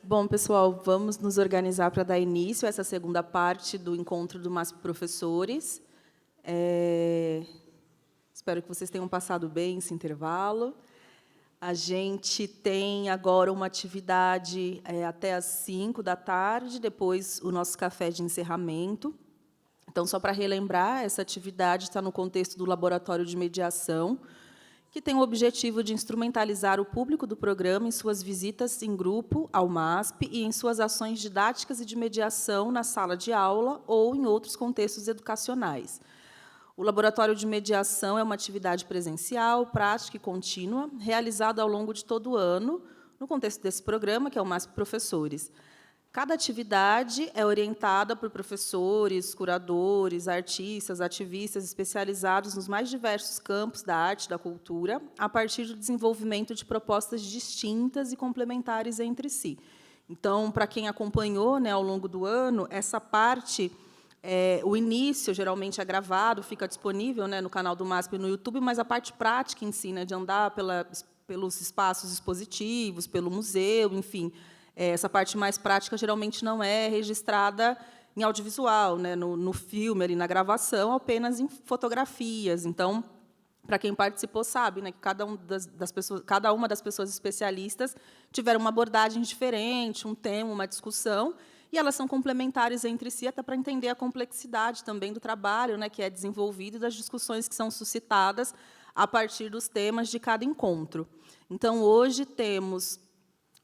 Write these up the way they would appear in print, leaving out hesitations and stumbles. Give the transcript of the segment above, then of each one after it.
Bom, pessoal, vamos nos organizar para dar início a essa segunda parte do encontro do MASP Professores. Espero que vocês tenham passado bem esse intervalo. A gente tem agora uma atividade até às 17h, depois o nosso café de encerramento. Então, só para relembrar, essa atividade está no contexto do Laboratório de Mediação, que tem o objetivo de instrumentalizar o público do programa em suas visitas em grupo ao MASP e em suas ações didáticas e de mediação na sala de aula ou em outros contextos educacionais. O Laboratório de Mediação é uma atividade presencial, prática e contínua, realizada ao longo de todo o ano, no contexto desse programa, que é o MASP Professores. Cada atividade é orientada por professores, curadores, artistas, ativistas especializados nos mais diversos campos da arte e da cultura, a partir do desenvolvimento de propostas distintas e complementares entre si. Então, para quem acompanhou, né, ao longo do ano, essa parte, o início, geralmente, é gravado, fica disponível, né, no canal do MASP no YouTube, mas a parte prática em si, né, de andar pelos espaços expositivos, pelo museu, enfim, essa parte mais prática geralmente não é registrada em audiovisual, né, no filme, ali na gravação, apenas em fotografias. Então, para quem participou sabe, né, que cada uma das pessoas especialistas tiveram uma abordagem diferente, um tema, uma discussão, e elas são complementares entre si, até para entender a complexidade também do trabalho, né, que é desenvolvido e das discussões que são suscitadas a partir dos temas de cada encontro. Então, hoje temos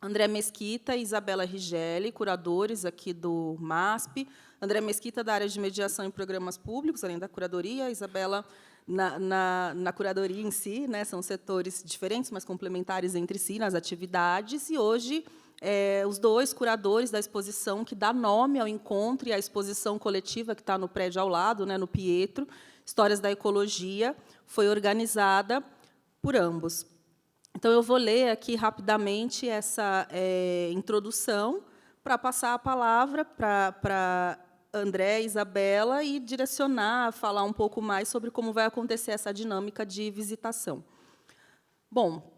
André Mesquita e Isabela Righelli, curadores aqui do MASP. André Mesquita, da área de mediação em programas públicos, além da curadoria. Isabela, na curadoria em si, né, são setores diferentes, mas complementares entre si nas atividades. E, hoje, os dois curadores da exposição que dá nome ao encontro e à exposição coletiva que está no prédio ao lado, né, no Pietro, Histórias da Ecologia, foi organizada por ambos. Então, eu vou ler aqui rapidamente essa introdução para passar a palavra para André e Isabela e direcionar, falar um pouco mais sobre como vai acontecer essa dinâmica de visitação. Bom,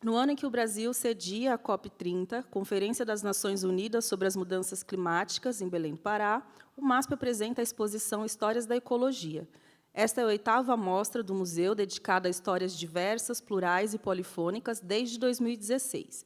no ano em que o Brasil cedia a COP30, Conferência das Nações Unidas sobre as Mudanças Climáticas, em Belém do Pará, o MASP apresenta a exposição Histórias da Ecologia. Esta é a 8ª mostra do museu dedicada a histórias diversas, plurais e polifônicas desde 2016.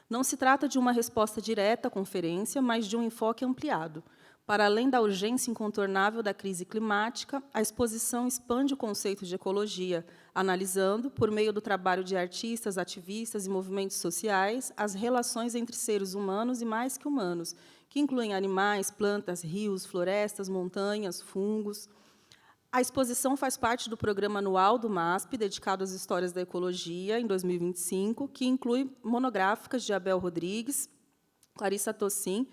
Não se trata de uma resposta direta à conferência, mas de um enfoque ampliado. Para além da urgência incontornável da crise climática, a exposição expande o conceito de ecologia, analisando, por meio do trabalho de artistas, ativistas e movimentos sociais, as relações entre seres humanos e mais que humanos, que incluem animais, plantas, rios, florestas, montanhas, fungos. A exposição faz parte do programa anual do MASP, dedicado às histórias da ecologia, em 2025, que inclui monográficas de Abel Rodrigues, Clarissa Tossin,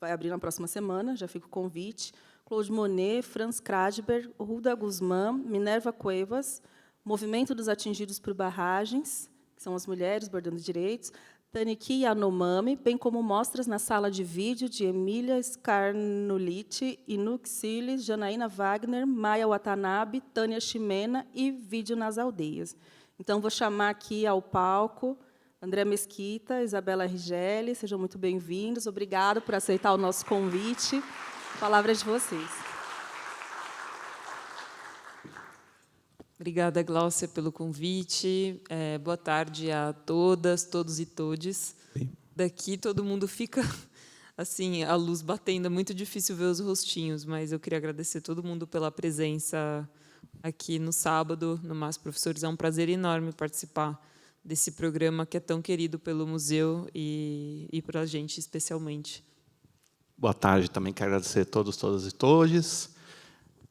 vai abrir na próxima semana, já fica o convite, Claude Monet, Franz Kradberg, Ruda Guzmán, Minerva Cuevas, Movimento dos Atingidos por Barragens, que são as mulheres bordando direitos, Taniki Yanomami, bem como mostras na sala de vídeo de Emília Scarnuliti, Inuk Siles, Janaína Wagner, Maia Watanabe, Tânia Ximena e Vídeo nas Aldeias. Então, vou chamar aqui ao palco André Mesquita, Isabela Righelli, sejam muito bem-vindos. Obrigada por aceitar o nosso convite. A palavra é de vocês. Obrigada, Gláucia, pelo convite. Boa tarde a todas, todos e todes. Sim. Daqui todo mundo fica assim, a luz batendo, é muito difícil ver os rostinhos, mas eu queria agradecer todo mundo pela presença aqui no sábado, no MASP Professores. É um prazer enorme participar desse programa que é tão querido pelo museu e para a gente especialmente. Boa tarde, também quero agradecer a todos, todas e todes.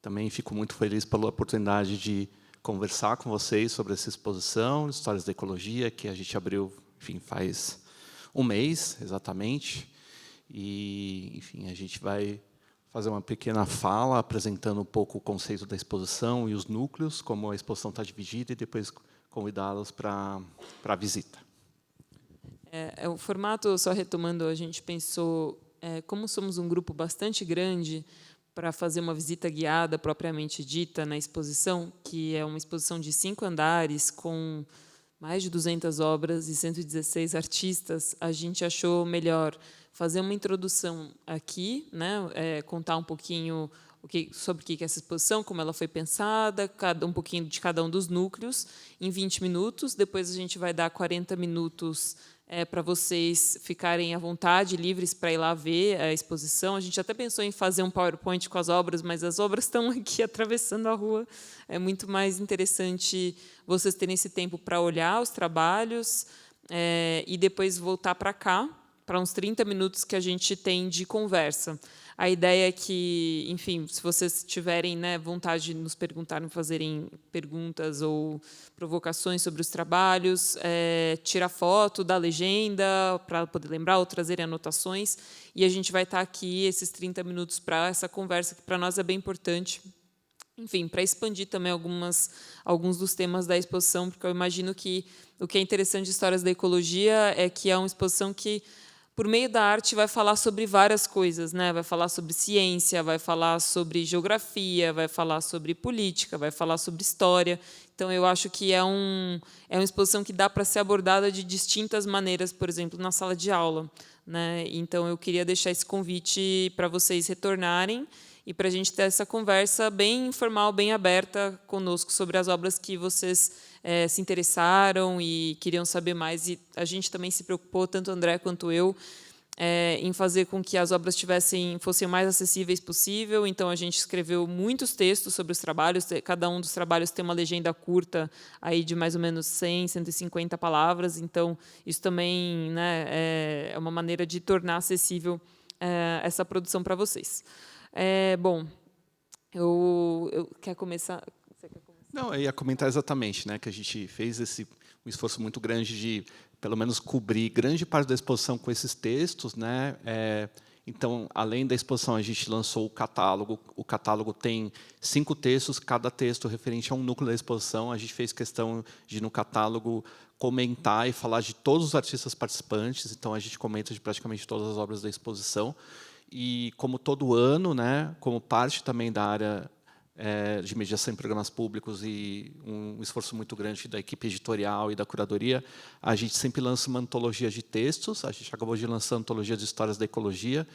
Também fico muito feliz pela oportunidade de conversar com vocês sobre essa exposição, Histórias da Ecologia, que a gente abriu, enfim, faz um mês, exatamente. E, enfim, a gente vai fazer uma pequena fala, apresentando um pouco o conceito da exposição e os núcleos, como a exposição está dividida, e depois convidá-los para a visita. O formato, só retomando, a gente pensou, como somos um grupo bastante grande, para fazer uma visita guiada, propriamente dita, na exposição, que é uma exposição de 5 andares, com mais de 200 obras e 116 artistas, a gente achou melhor fazer uma introdução aqui, né, contar um pouquinho sobre o que é essa exposição, como ela foi pensada, um pouquinho de cada um dos núcleos, em 20 minutos. Depois a gente vai dar 40 minutos para vocês ficarem à vontade, livres para ir lá ver a exposição. A gente até pensou em fazer um PowerPoint com as obras, mas as obras estão aqui atravessando a rua. É muito mais interessante vocês terem esse tempo para olhar os trabalhos e depois voltar para cá, para uns 30 minutos que a gente tem de conversa. A ideia é que, enfim, se vocês tiverem, né, vontade de nos perguntarem, fazerem perguntas ou provocações sobre os trabalhos, tirar foto da legenda para poder lembrar ou trazerem anotações. E a gente vai estar aqui esses 30 minutos para essa conversa, que para nós é bem importante. Enfim, para expandir também alguns dos temas da exposição, porque eu imagino que o que é interessante de Histórias da Ecologia é que é uma exposição que, por meio da arte, vai falar sobre várias coisas, né? Vai falar sobre ciência, vai falar sobre geografia, vai falar sobre política, vai falar sobre história. Então, eu acho que é uma exposição que dá para ser abordada de distintas maneiras, por exemplo, na sala de aula, né? Então, eu queria deixar esse convite para vocês retornarem e para a gente ter essa conversa bem informal, bem aberta conosco sobre as obras que vocês se interessaram e queriam saber mais. E a gente também se preocupou, tanto o André quanto eu, em fazer com que as obras fossem o mais acessíveis possível. Então, a gente escreveu muitos textos sobre os trabalhos. Cada um dos trabalhos tem uma legenda curta aí de mais ou menos 100, 150 palavras. Então, isso também, né, é uma maneira de tornar acessível essa produção para vocês. Bom, eu quer começar? Você quer começar? Não, eu ia comentar exatamente, né, que a gente fez um esforço muito grande de, pelo menos, cobrir grande parte da exposição com esses textos, né. Então, além da exposição, a gente lançou o catálogo. O catálogo tem 5 textos, cada texto referente a um núcleo da exposição. A gente fez questão de, no catálogo, comentar e falar de todos os artistas participantes. Então, a gente comenta de praticamente todas as obras da exposição. E, como todo ano, né, como parte também da área de mediação em programas públicos e um esforço muito grande da equipe editorial e da curadoria, a gente sempre lança uma antologia de textos. A gente acabou de lançar a antologia de Histórias da Ecologia.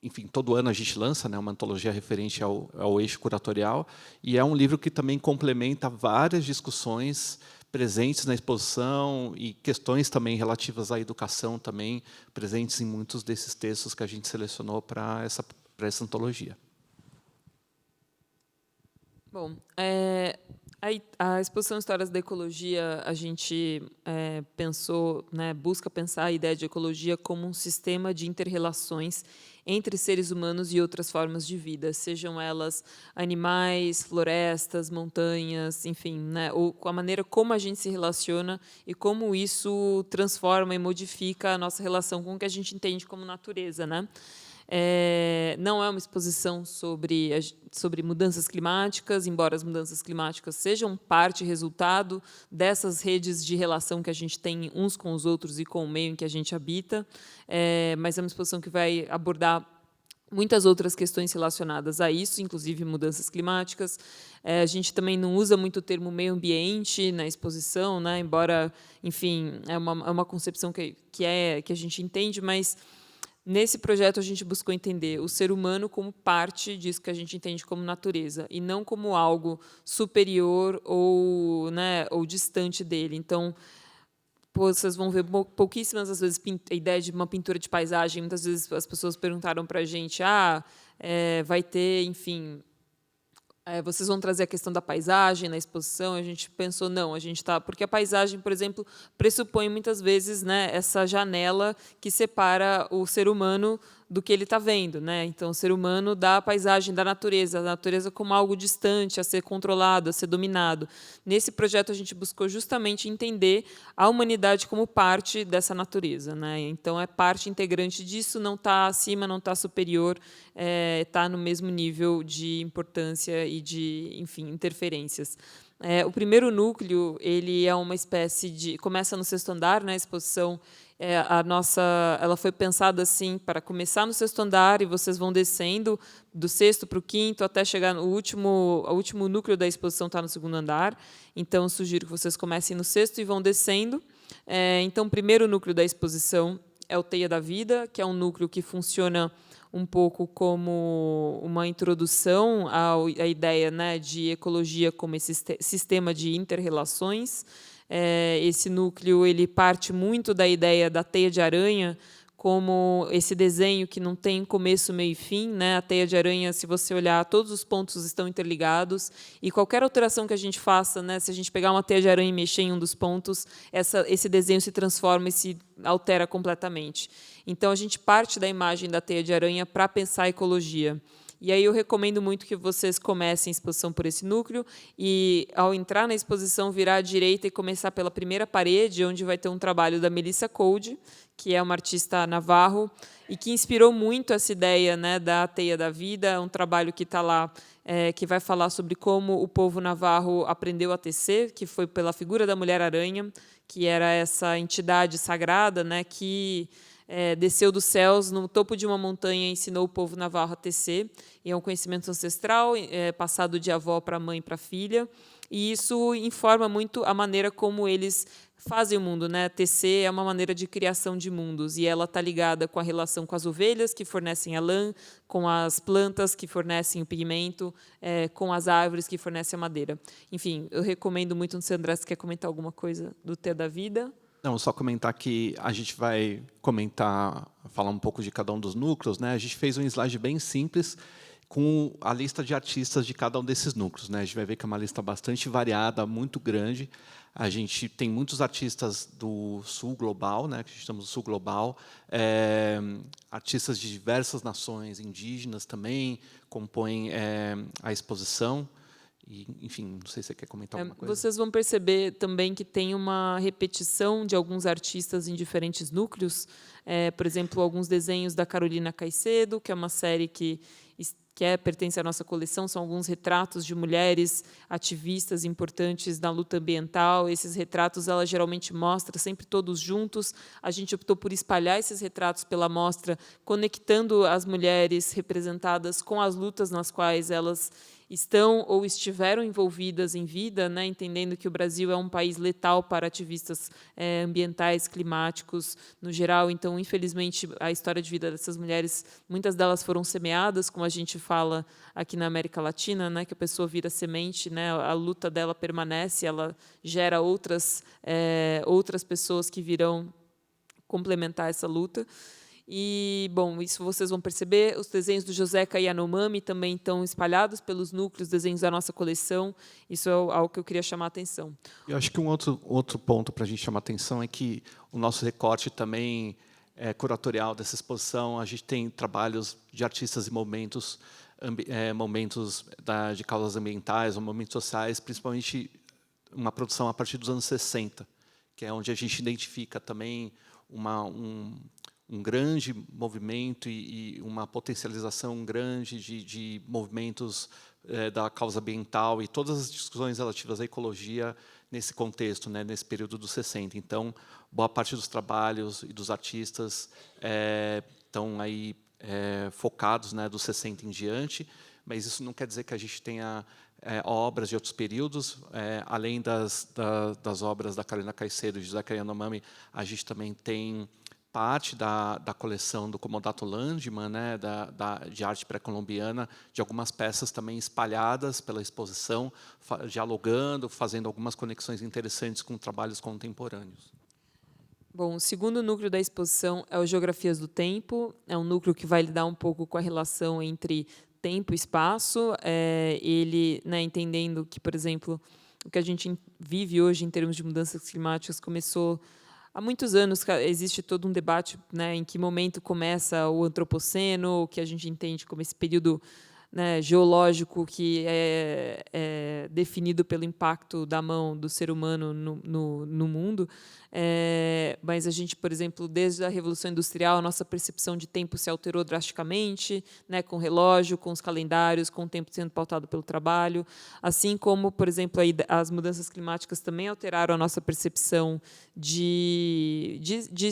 Enfim, todo ano a gente lança, né, uma antologia referente ao eixo curatorial, e é um livro que também complementa várias discussões presentes na exposição e questões também relativas à educação também presentes em muitos desses textos que a gente selecionou para essa antologia. Bom, a exposição Histórias da Ecologia, a gente pensou, né, busca pensar a ideia de ecologia como um sistema de inter-relações entre seres humanos e outras formas de vida, sejam elas animais, florestas, montanhas, enfim, né, ou com a maneira como a gente se relaciona e como isso transforma e modifica a nossa relação com o que a gente entende como natureza, né? Não é uma exposição sobre mudanças climáticas, embora as mudanças climáticas sejam parte e resultado dessas redes de relação que a gente tem uns com os outros e com o meio em que a gente habita, mas é uma exposição que vai abordar muitas outras questões relacionadas a isso, inclusive mudanças climáticas. A gente também não usa muito o termo meio ambiente na exposição, né, embora, enfim, é uma concepção que a gente entende, mas nesse projeto, a gente buscou entender o ser humano como parte disso que a gente entende como natureza, e não como algo superior ou, né, ou distante dele. Então, vocês vão ver pouquíssimas às vezes a ideia de uma pintura de paisagem. Muitas vezes as pessoas perguntaram para a gente, vai ter, enfim, vocês vão trazer a questão da paisagem na exposição. A gente pensou, não, porque a paisagem, por exemplo, pressupõe muitas vezes, né, essa janela que separa o ser humano do que ele está vendo, né? Então, o ser humano dá a paisagem da natureza, a natureza como algo distante, a ser controlado, a ser dominado. Nesse projeto, a gente buscou justamente entender a humanidade como parte dessa natureza, né? Então, é parte integrante disso, não está acima, não está superior, está no mesmo nível de importância e de, enfim, interferências. O primeiro núcleo, ele é uma espécie de... Começa no 6º andar, né, a exposição. Ela foi pensada assim, para começar no 6º andar, e vocês vão descendo do 6º para o 5º, até chegar no o último núcleo da exposição está no 2º andar. Então, sugiro que vocês comecem no 6º e vão descendo. Então, o primeiro núcleo da exposição é o Teia da Vida, que é um núcleo que funciona um pouco como uma introdução à ideia, né, de ecologia como esse sistema de inter-relações. Esse núcleo ele parte muito da ideia da teia de aranha, como esse desenho que não tem começo, meio e fim, né? A teia de aranha, se você olhar, todos os pontos estão interligados, e qualquer alteração que a gente faça, né, se a gente pegar uma teia de aranha e mexer em um dos pontos, esse desenho se transforma e se altera completamente. Então, a gente parte da imagem da teia de aranha para pensar a ecologia. E aí eu recomendo muito que vocês comecem a exposição por esse núcleo e, ao entrar na exposição, virar à direita e começar pela primeira parede, onde vai ter um trabalho da Melissa Code, que é uma artista navarro e que inspirou muito essa ideia, né, da Teia da Vida. É um trabalho que está lá, que vai falar sobre como o povo navarro aprendeu a tecer, que foi pela figura da Mulher-Aranha, que era essa entidade sagrada, né, que desceu dos céus, no topo de uma montanha, e ensinou o povo navarro a tecer. E é um conhecimento ancestral, passado de avó para mãe para filha. E isso informa muito a maneira como eles fazem o mundo, né? Tecer é uma maneira de criação de mundos, e ela está ligada com a relação com as ovelhas, que fornecem a lã, com as plantas, que fornecem o pigmento, com as árvores, que fornecem a madeira. Enfim, eu recomendo muito. Não sei, André, se quer comentar alguma coisa do Teia da Vida? Não, só comentar que a gente vai falar um pouco de cada um dos núcleos, né? A gente fez um slide bem simples com a lista de artistas de cada um desses núcleos, né? A gente vai ver que é uma lista bastante variada, muito grande. A gente tem muitos artistas do Sul Global, né? Que a gente chama do Sul Global, artistas de diversas nações indígenas também compõem a exposição. E, enfim, não sei se você quer comentar alguma coisa. Vocês vão perceber também que tem uma repetição de alguns artistas em diferentes núcleos. Por exemplo, alguns desenhos da Carolina Caicedo, que é uma série que pertence à nossa coleção. São alguns retratos de mulheres ativistas importantes na luta ambiental. Esses retratos ela geralmente mostra sempre todos juntos. A gente optou por espalhar esses retratos pela mostra, conectando as mulheres representadas com as lutas nas quais elas estão ou estiveram envolvidas em vida, né, entendendo que o Brasil é um país letal para ativistas ambientais, climáticos, no geral. Então, infelizmente, a história de vida dessas mulheres, muitas delas foram semeadas, como a gente fala aqui na América Latina, né, que a pessoa vira semente, né, a luta dela permanece, ela gera outras pessoas que virão complementar essa luta. E, bom, isso vocês vão perceber. Os desenhos do Joseca Yanomami também estão espalhados pelos núcleos, desenhos da nossa coleção. Isso é algo que eu queria chamar a atenção. Eu acho que um outro ponto para a gente chamar a atenção é que o nosso recorte também curatorial dessa exposição. A gente tem trabalhos de artistas e momentos de causas ambientais ou momentos sociais, principalmente uma produção a partir dos anos 60, que é onde a gente identifica também um grande movimento e uma potencialização grande de movimentos da causa ambiental e todas as discussões relativas à ecologia nesse contexto, né, nesse período dos 60. Então, boa parte dos trabalhos e dos artistas estão aí focados, né, dos 60 em diante, mas isso não quer dizer que a gente tenha obras de outros períodos. Além das obras da Carolina Caicedo e José Yanomami, a gente também tem parte da coleção do Comodato Landman, né, de arte pré-colombiana, de algumas peças também espalhadas pela exposição, dialogando, fazendo algumas conexões interessantes com trabalhos contemporâneos. Bom, o segundo núcleo da exposição é o Geografias do Tempo. É um núcleo que vai lidar um pouco com a relação entre tempo e espaço. Ele, né, entendendo que, por exemplo, o que a gente vive hoje em termos de mudanças climáticas começou há muitos anos. Existe todo um debate, né, em que momento começa o antropoceno, o que a gente entende como esse período né, geológico que é definido pelo impacto da mão do ser humano no mundo, mas a gente, por exemplo, desde a Revolução Industrial, a nossa percepção de tempo se alterou drasticamente, né, com o relógio, com os calendários, com o tempo sendo pautado pelo trabalho, assim como, por exemplo, as mudanças climáticas também alteraram a nossa percepção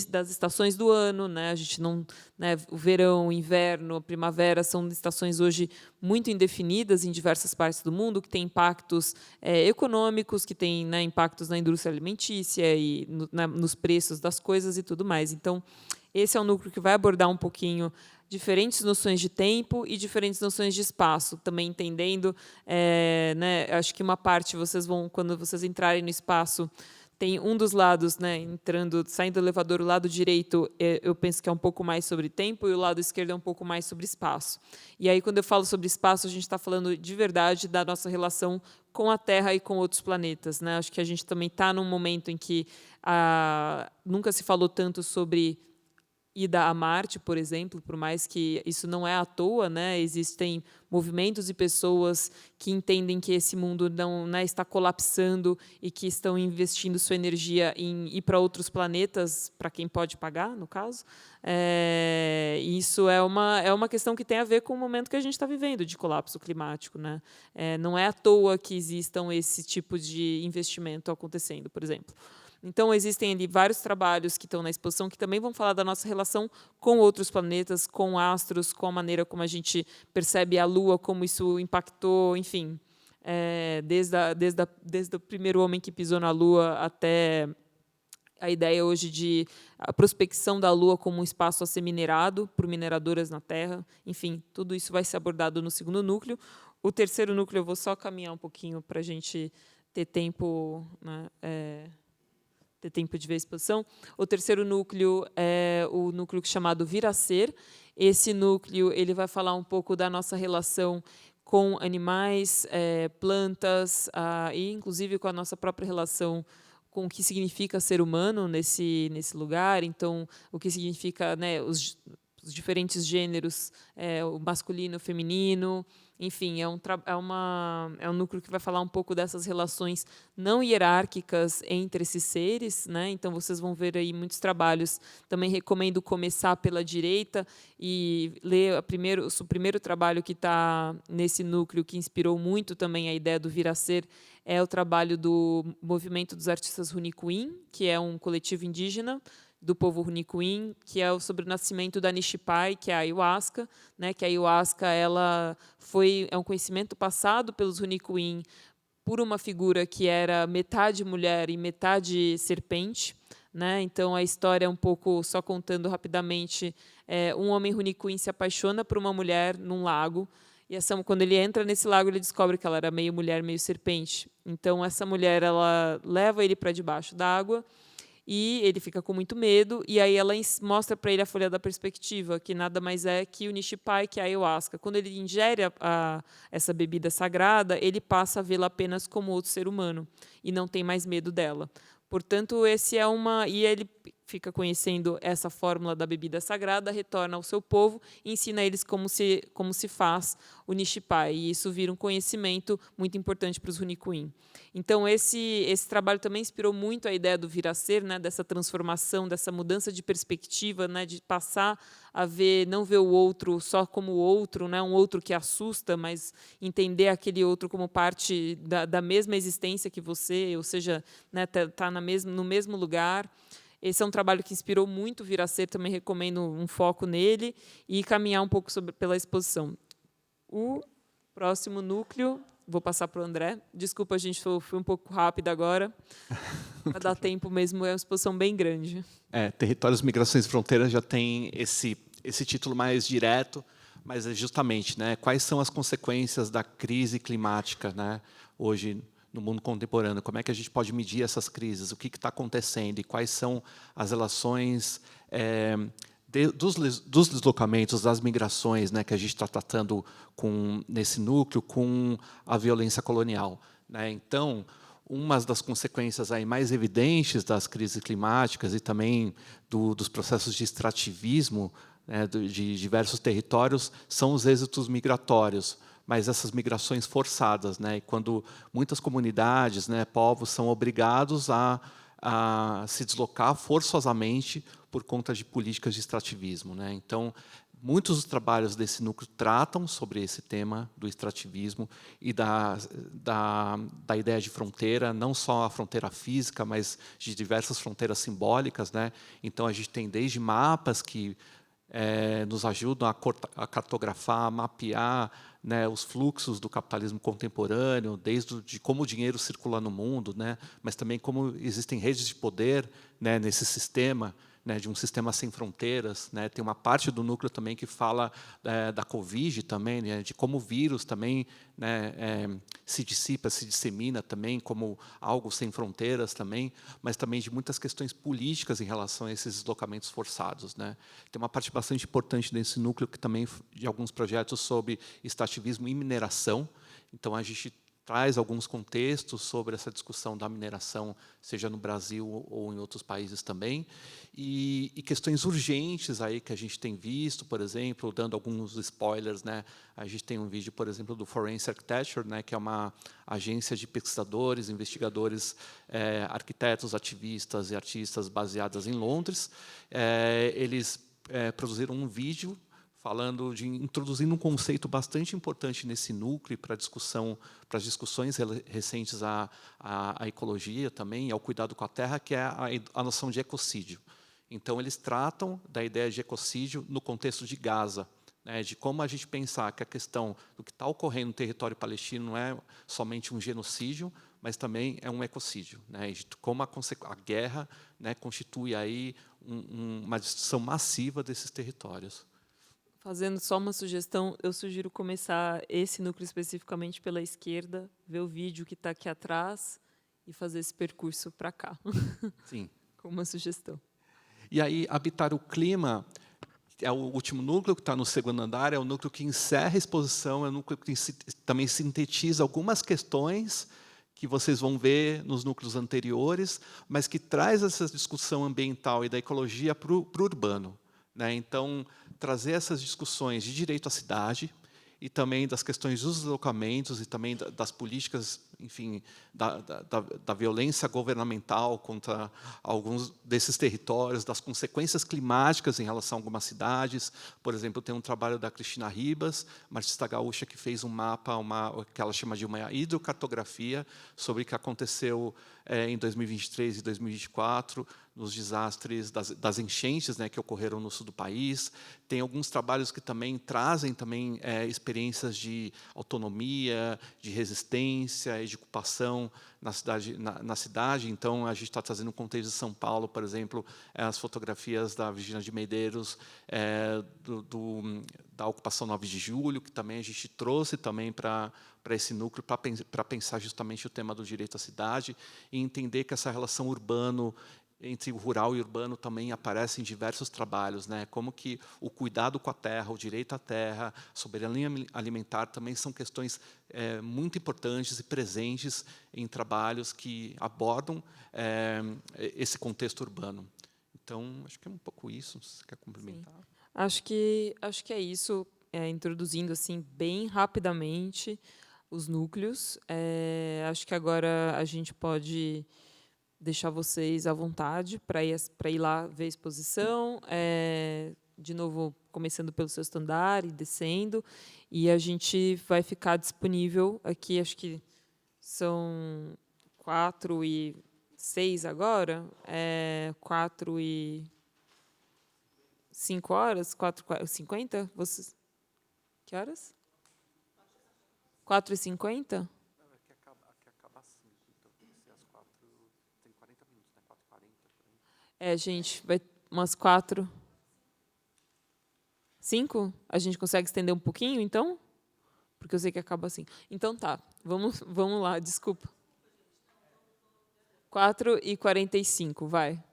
das estações do ano, né? A gente não, né, o verão, o inverno, a primavera são estações hoje muito indefinidas em diversas partes do mundo, que têm impactos econômicos, que têm, né, impactos na indústria alimentícia e nos preços das coisas e tudo mais. Então, esse é um núcleo que vai abordar um pouquinho diferentes noções de tempo e diferentes noções de espaço, também entendendo, né, acho que uma parte quando vocês entrarem no espaço, tem um dos lados, né, saindo do elevador, o lado direito, eu penso que é um pouco mais sobre tempo, e o lado esquerdo é um pouco mais sobre espaço. E aí, quando eu falo sobre espaço, a gente está falando de verdade da nossa relação com a Terra e com outros planetas, né? Acho que a gente também está num momento em que nunca se falou tanto sobre ida a Marte, por exemplo, por mais que isso não é à toa, né? Existem movimentos e pessoas que entendem que esse mundo não, né, está colapsando e que estão investindo sua energia em ir para outros planetas, para quem pode pagar, no caso. Isso é uma questão que tem a ver com o momento que a gente está vivendo de colapso climático, né? Não é à toa que existam esse tipo de investimento acontecendo, por exemplo. Então, existem ali vários trabalhos que estão na exposição que também vão falar da nossa relação com outros planetas, com astros, com a maneira como a gente percebe a Lua, como isso impactou, enfim, desde o primeiro homem que pisou na Lua até a ideia hoje de a prospecção da Lua como um espaço a ser minerado por mineradoras na Terra. Enfim, tudo isso vai ser abordado no segundo núcleo. O terceiro núcleo, eu vou só caminhar um pouquinho para a gente ter tempo, né, ter tempo de ver a exposição. O terceiro núcleo é o núcleo chamado Vir a Ser. Esse núcleo ele vai falar um pouco da nossa relação com animais, plantas, e inclusive com a nossa própria relação com o que significa ser humano nesse lugar. Então, o que significa, né, os diferentes gêneros, o masculino, o feminino. Enfim, é um núcleo que vai falar um pouco dessas relações não hierárquicas entre esses seres, né? Então, vocês vão ver aí muitos trabalhos. Também recomendo começar pela direita e ler o primeiro trabalho que está nesse núcleo, que inspirou muito também a ideia do Vir a Ser, é o trabalho do Movimento dos Artistas Runicuim, que é um coletivo indígena do povo Runicuim, que é sobre o nascimento da Nishipai, que é a ayahuasca, né? Que a ayahuasca é um conhecimento passado pelos Runicuim por uma figura que era metade mulher e metade serpente, né? Então, a história é um pouco, só contando rapidamente, um homem Runicuim se apaixona por uma mulher num lago, e quando ele entra nesse lago, ele descobre que ela era meio mulher, meio serpente. Então, essa mulher ela leva ele para debaixo d'água, e ele fica com muito medo, e aí ela mostra para ele a folha da perspectiva, que nada mais é que o Nishipai, que é a ayahuasca. Quando ele ingere essa bebida sagrada, ele passa a vê-la apenas como outro ser humano, e não tem mais medo dela. Portanto, e ele fica conhecendo essa fórmula da bebida sagrada, retorna ao seu povo e ensina eles como se faz o Nishipai. E isso vira um conhecimento muito importante para os Runicuim. Então, esse trabalho também inspirou muito a ideia do Vir a Ser, né, dessa transformação, dessa mudança de perspectiva, né, de passar a não ver o outro só como o outro, né, um outro que assusta, mas entender aquele outro como parte da mesma existência que você, ou seja, né, tá no mesmo lugar. Esse é um trabalho que inspirou muito o Vir a Ser, também recomendo um foco nele e caminhar um pouco pela exposição. O próximo núcleo, vou passar para o André. Desculpa, a gente foi um pouco rápido agora, para dar tempo mesmo, é uma exposição bem grande. Territórios, Migrações e Fronteiras já tem esse título mais direto, mas é justamente, né, quais são as consequências da crise climática, né, hoje no mundo contemporâneo, como é que a gente pode medir essas crises, o que está acontecendo e quais são as relações dos deslocamentos, das migrações, né, que a gente está tratando nesse núcleo com a violência colonial, né? Então, uma das consequências aí mais evidentes das crises climáticas e também dos processos de extrativismo, né, de diversos territórios são os êxitos migratórios. mas essas migrações forçadas, né? E quando muitas comunidades, né, povos são obrigados a se deslocar forçosamente por conta de políticas de extrativismo, né? Então, muitos dos trabalhos desse núcleo tratam sobre esse tema do extrativismo e da ideia de fronteira, não só a fronteira física, mas de diversas fronteiras simbólicas, né? Então, a gente tem desde mapas que nos ajudam a cartografar, a mapear, né, os fluxos do capitalismo contemporâneo, desde de como o dinheiro circula no mundo, né, mas também como existem redes de poder, né, nesse sistema, né, de um sistema sem fronteiras, né. Tem uma parte do núcleo também que fala da Covid também, né, de como o vírus também, né, se dissipa, se dissemina também como algo sem fronteiras também, mas também de muitas questões políticas em relação a esses deslocamentos forçados, né. Tem uma parte bastante importante desse núcleo que também de alguns projetos sobre extrativismo e mineração. Então a gente traz alguns contextos sobre essa discussão da mineração, seja no Brasil ou em outros países também, e questões urgentes aí que a gente tem visto, por exemplo, dando alguns spoilers, né? A gente tem um vídeo, por exemplo, do Forensic Architecture, né, que é uma agência de pesquisadores, investigadores, arquitetos, ativistas e artistas baseadas em Londres. Eles produziram um vídeo introduzindo um conceito bastante importante nesse núcleo para as discussões recentes à ecologia também, ao cuidado com a terra, que é a noção de ecocídio. Então, eles tratam da ideia de ecocídio no contexto de Gaza, né, de como a gente pensar que a questão do que está ocorrendo no território palestino não é somente um genocídio, mas também é um ecocídio, né, de como a guerra, né, constitui aí uma destruição massiva desses territórios. Fazendo só uma sugestão, eu sugiro começar esse núcleo especificamente pela esquerda, ver o vídeo que está aqui atrás e fazer esse percurso para cá. Sim. Com uma sugestão. E aí, Habitar o Clima é o último núcleo que está no segundo andar, é o núcleo que encerra a exposição, é o núcleo que também sintetiza algumas questões que vocês vão ver nos núcleos anteriores, mas que traz essa discussão ambiental e da ecologia para o urbano, né? Então, trazer essas discussões de direito à cidade e também das questões dos deslocamentos e também das políticas, enfim, da violência governamental contra alguns desses territórios, das consequências climáticas em relação a algumas cidades. Por exemplo, tem um trabalho da Cristina Ribas, uma artista gaúcha, que fez um mapa, que ela chama de uma hidrocartografia, sobre o que aconteceu em 2023 e 2024, nos desastres das enchentes, né, que ocorreram no sul do país. Tem alguns trabalhos que também trazem também experiências de autonomia, de resistência e de ocupação na cidade. Então, a gente está trazendo um contexto de São Paulo, por exemplo, as fotografias da Virgínia de Medeiros, da ocupação 9 de julho, que também a gente trouxe também para esse núcleo, para pensar justamente o tema do direito à cidade e entender que essa relação entre o rural e o urbano também aparece em diversos trabalhos, né? Como que o cuidado com a terra, o direito à terra, a soberania alimentar também são questões muito importantes e presentes em trabalhos que abordam esse contexto urbano. Então, acho que é um pouco isso. Você quer complementar? Sim. Acho que é isso, introduzindo assim bem rapidamente os núcleos. Acho que agora a gente pode deixar vocês à vontade para ir lá ver a exposição, de novo, começando pelo sexto andar e descendo, e a gente vai ficar disponível aqui, acho que são 4h06 agora, 4h05, 4h50? Vocês... Que horas? 4h50? Gente, vai umas 4. 5? A gente consegue estender um pouquinho, então? Porque eu sei que acaba assim. Então tá, vamos lá, desculpa. 4h45, vai.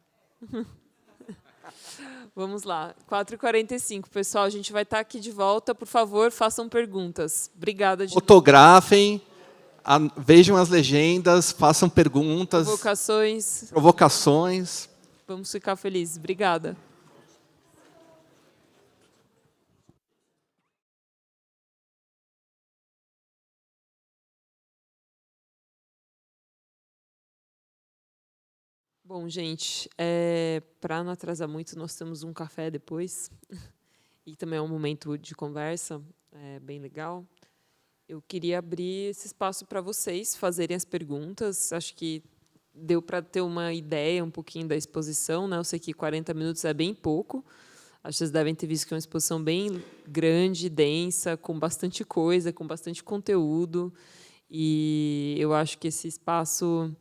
Vamos lá, 4h45. Pessoal, a gente vai estar aqui de volta. Por favor, façam perguntas. Obrigada. Fotografem, vejam as legendas, façam perguntas. Provocações. Vamos ficar felizes. Obrigada. Bom, gente, para não atrasar muito, nós temos um café depois. E também é um momento de conversa bem legal. Eu queria abrir esse espaço para vocês fazerem as perguntas. Acho que deu para ter uma ideia um pouquinho da exposição, né? Eu sei que 40 minutos é bem pouco. Acho que vocês devem ter visto que é uma exposição bem grande, densa, com bastante coisa, com bastante conteúdo. E eu acho que esse espaço,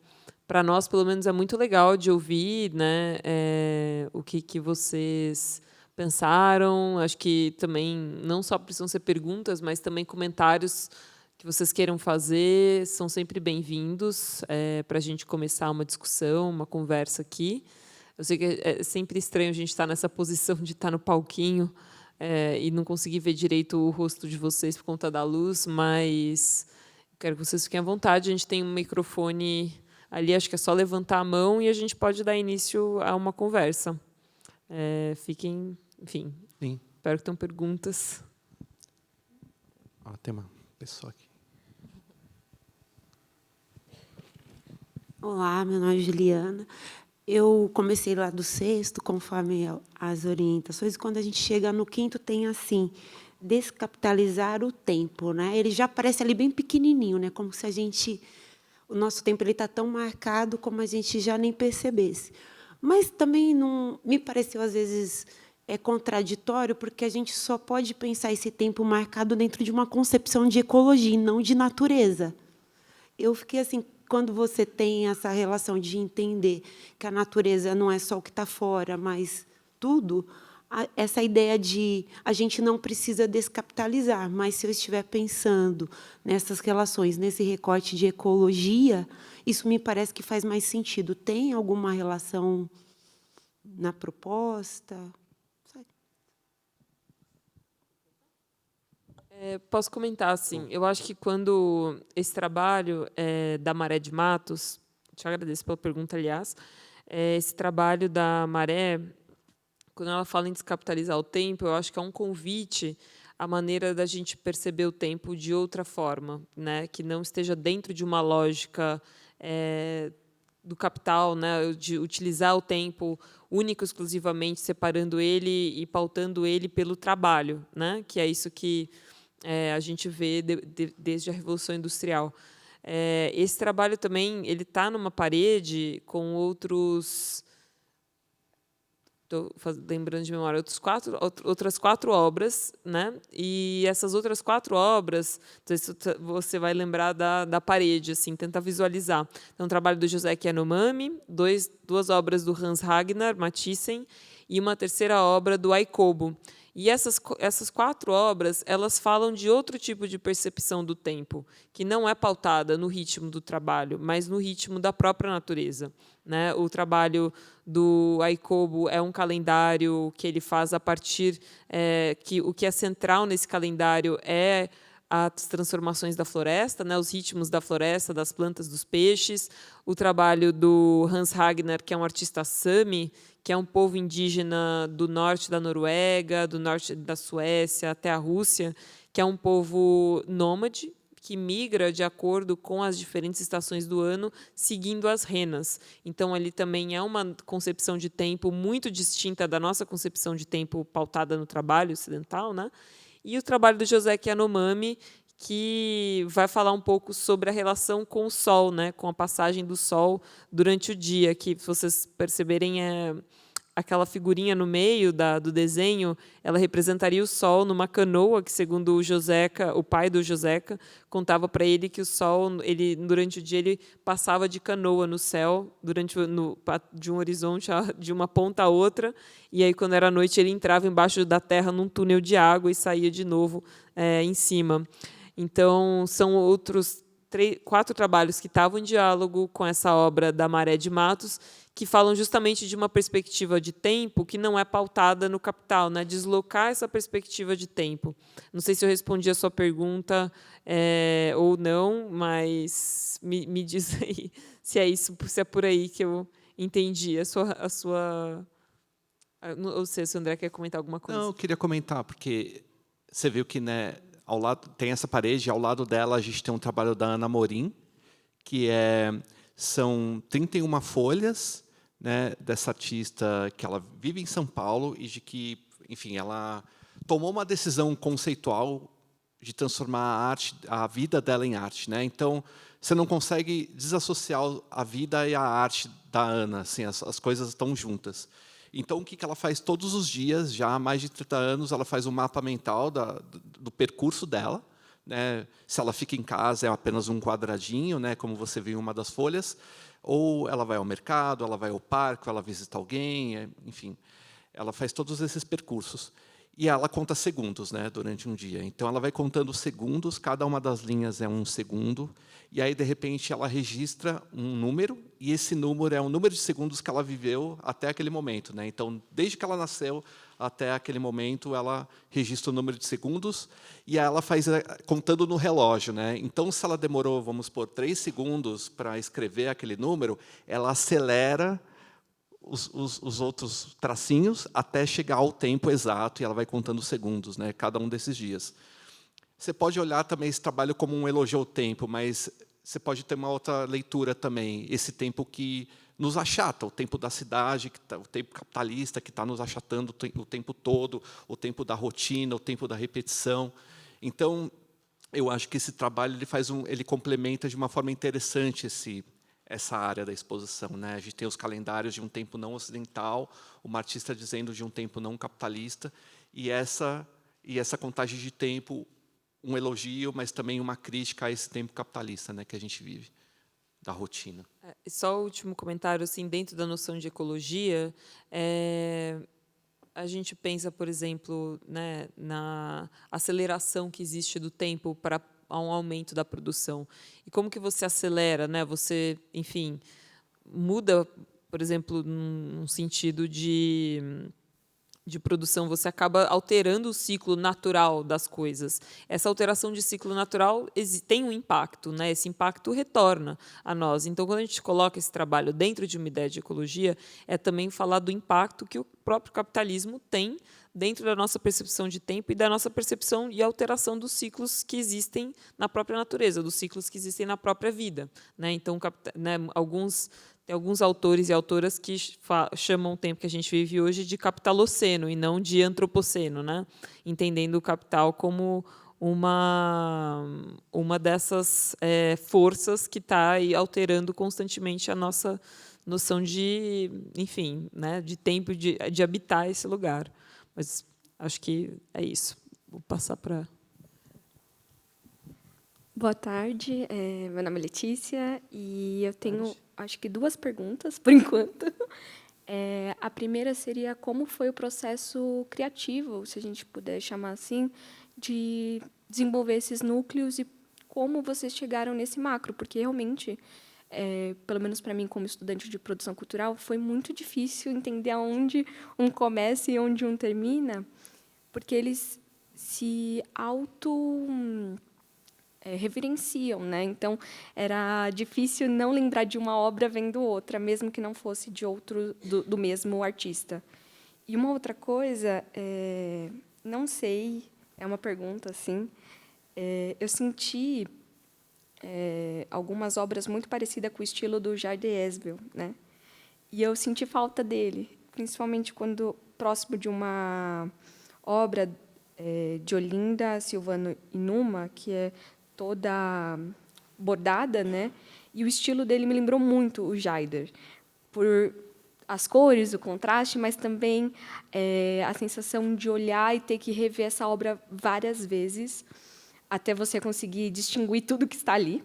para nós, pelo menos, é muito legal de ouvir, né? O que vocês pensaram. Acho que também não só precisam ser perguntas, mas também comentários que vocês queiram fazer são sempre bem-vindos para a gente começar uma discussão, uma conversa aqui. Eu sei que é sempre estranho a gente estar nessa posição de estar no palquinho e não conseguir ver direito o rosto de vocês por conta da luz, mas quero que vocês fiquem à vontade. A gente tem um microfone ali, acho que é só levantar a mão e a gente pode dar início a uma conversa. Fiquem, enfim, Sim. espero que tenham perguntas. Tem uma pessoa aqui. Olá, meu nome é Juliana. Eu comecei lá do sexto, conforme as orientações, e quando a gente chega no quinto, tem assim, descapitalizar o tempo, né? Ele já aparece ali bem pequenininho, né? Como se o nosso tempo ele está tão marcado como a gente já nem percebesse. Mas também não me pareceu às vezes contraditório, porque a gente só pode pensar esse tempo marcado dentro de uma concepção de ecologia, e não de natureza. Eu fiquei assim, quando você tem essa relação de entender que a natureza não é só o que está fora, mas tudo, essa ideia de a gente não precisa descapitalizar, mas se eu estiver pensando nessas relações, nesse recorte de ecologia, isso me parece que faz mais sentido. Tem alguma relação na proposta? Posso comentar, assim, eu acho que quando esse trabalho da Maré de Matos, te agradeço pela pergunta, aliás, esse trabalho da Maré, quando ela fala em descapitalizar o tempo, eu acho que é um convite à maneira da gente perceber o tempo de outra forma, né, que não esteja dentro de uma lógica do capital, né, de utilizar o tempo único, exclusivamente, separando ele e pautando ele pelo trabalho, né, que é isso que a gente vê desde a Revolução Industrial. Esse trabalho também ele está numa parede com outros... Estou lembrando de memória, outras 4 obras, né? E essas outras 4 obras, você vai lembrar da parede, assim, tentar visualizar. Então, um trabalho do José Yanomami, 2 obras do Hans Ragnar Mathiesen e uma terceira obra do Aikobo. E essas 4 obras, elas falam de outro tipo de percepção do tempo, que não é pautada no ritmo do trabalho, mas no ritmo da própria natureza, né? O trabalho do Aikobo é um calendário que ele faz a partir... o que é central nesse calendário é as transformações da floresta, né, os ritmos da floresta, das plantas, dos peixes. O trabalho do Hans Ragnar, que é um artista Sami, que é um povo indígena do norte da Noruega, do norte da Suécia até a Rússia, que é um povo nômade, que migra de acordo com as diferentes estações do ano, seguindo as renas. Então, ali também é uma concepção de tempo muito distinta da nossa concepção de tempo pautada no trabalho ocidental, né? E o trabalho do José Yanomami, que vai falar um pouco sobre a relação com o Sol, né, com a passagem do Sol durante o dia, que, se vocês perceberem, aquela figurinha no meio do desenho, ela representaria o Sol numa canoa, que, segundo o Joseca, o pai do Joseca, contava para ele que o Sol, durante o dia, ele passava de canoa no céu, de um horizonte, de uma ponta a outra, e aí, quando era noite, ele entrava embaixo da terra num túnel de água e saía de novo em cima. Então, são outros 4 trabalhos que estavam em diálogo com essa obra da Maré de Matos, que falam justamente de uma perspectiva de tempo que não é pautada no capital, né? Deslocar essa perspectiva de tempo. Não sei se eu respondi a sua pergunta ou não, mas me diz aí se é isso, se é por aí que eu entendi a sua... Não sei se o André quer comentar alguma coisa. Não, eu queria comentar, porque você viu que, né, ao lado, tem essa parede, ao lado dela a gente tem um trabalho da Ana Morim, que são 31 folhas né, dessa artista que ela vive em São Paulo e de que, enfim, ela tomou uma decisão conceitual de transformar a arte, a vida dela em arte, né? Então, você não consegue desassociar a vida e a arte da Ana, assim, as coisas estão juntas. Então, o que ela faz todos os dias, já há mais de 30 anos, ela faz um mapa mental do percurso dela, né? Se ela fica em casa, é apenas um quadradinho, né? Como você viu em uma das folhas, ou ela vai ao mercado, ela vai ao parque, ela visita alguém, enfim, ela faz todos esses percursos. E ela conta segundos, né, durante um dia. Então, ela vai contando segundos, cada uma das linhas é um segundo, e aí, de repente, ela registra um número, e esse número é o número de segundos que ela viveu até aquele momento, né? Então, desde que ela nasceu até aquele momento, ela registra o número de segundos, e aí ela faz contando no relógio, né? Então, se ela demorou, vamos supor, 3 segundos para escrever aquele número, ela acelera os outros tracinhos até chegar ao tempo exato, e ela vai contando segundos, né, cada um desses dias. Você pode olhar também esse trabalho como um elogio ao tempo, mas você pode ter uma outra leitura também, esse tempo que nos achata, o tempo da cidade, o tempo capitalista que está nos achatando o tempo todo, o tempo da rotina, o tempo da repetição. Então, eu acho que esse trabalho ele complementa de uma forma interessante essa área da exposição, né? A gente tem os calendários de um tempo não ocidental, uma artista dizendo de um tempo não capitalista, e essa contagem de tempo, um elogio, mas também uma crítica a esse tempo capitalista, né, que a gente vive, da rotina. Só o último comentário, assim, dentro da noção de ecologia, a gente pensa, por exemplo, né, na aceleração que existe do tempo para um aumento da produção. E como que você acelera, né? Você, enfim, muda, por exemplo, num sentido de produção, você acaba alterando o ciclo natural das coisas. Essa alteração de ciclo natural tem um impacto, né? Esse impacto retorna a nós. Então, quando a gente coloca esse trabalho dentro de uma ideia de ecologia, é também falar do impacto que o próprio capitalismo tem dentro da nossa percepção de tempo e da nossa percepção e alteração dos ciclos que existem na própria natureza, dos ciclos que existem na própria vida, né? Então, né, tem alguns autores e autoras que chamam o tempo que a gente vive hoje de capitaloceno e não de antropoceno, né? Entendendo o capital como uma dessas forças que está alterando constantemente a nossa noção de, enfim, né, de tempo de habitar esse lugar. Mas acho que é isso. Vou passar para... Boa tarde, meu nome é Letícia e eu tenho, acho que 2 perguntas, por enquanto. A primeira seria como foi o processo criativo, se a gente puder chamar assim, de desenvolver esses núcleos e como vocês chegaram nesse macro, porque realmente, pelo menos para mim, como estudante de produção cultural, foi muito difícil entender aonde um começa e onde um termina, porque eles se reverenciam, né? Então, era difícil não lembrar de uma obra vendo outra, mesmo que não fosse de outro do mesmo artista. E uma outra coisa, não sei, é uma pergunta assim, eu senti algumas obras muito parecidas com o estilo do Jardim Esbel, né? E eu senti falta dele, principalmente quando próximo de uma obra de Olinda Silvano Inuma, que é toda bordada, né? E o estilo dele me lembrou muito o Jaider, por as cores, o contraste, mas também a sensação de olhar e ter que rever essa obra várias vezes até você conseguir distinguir tudo que está ali.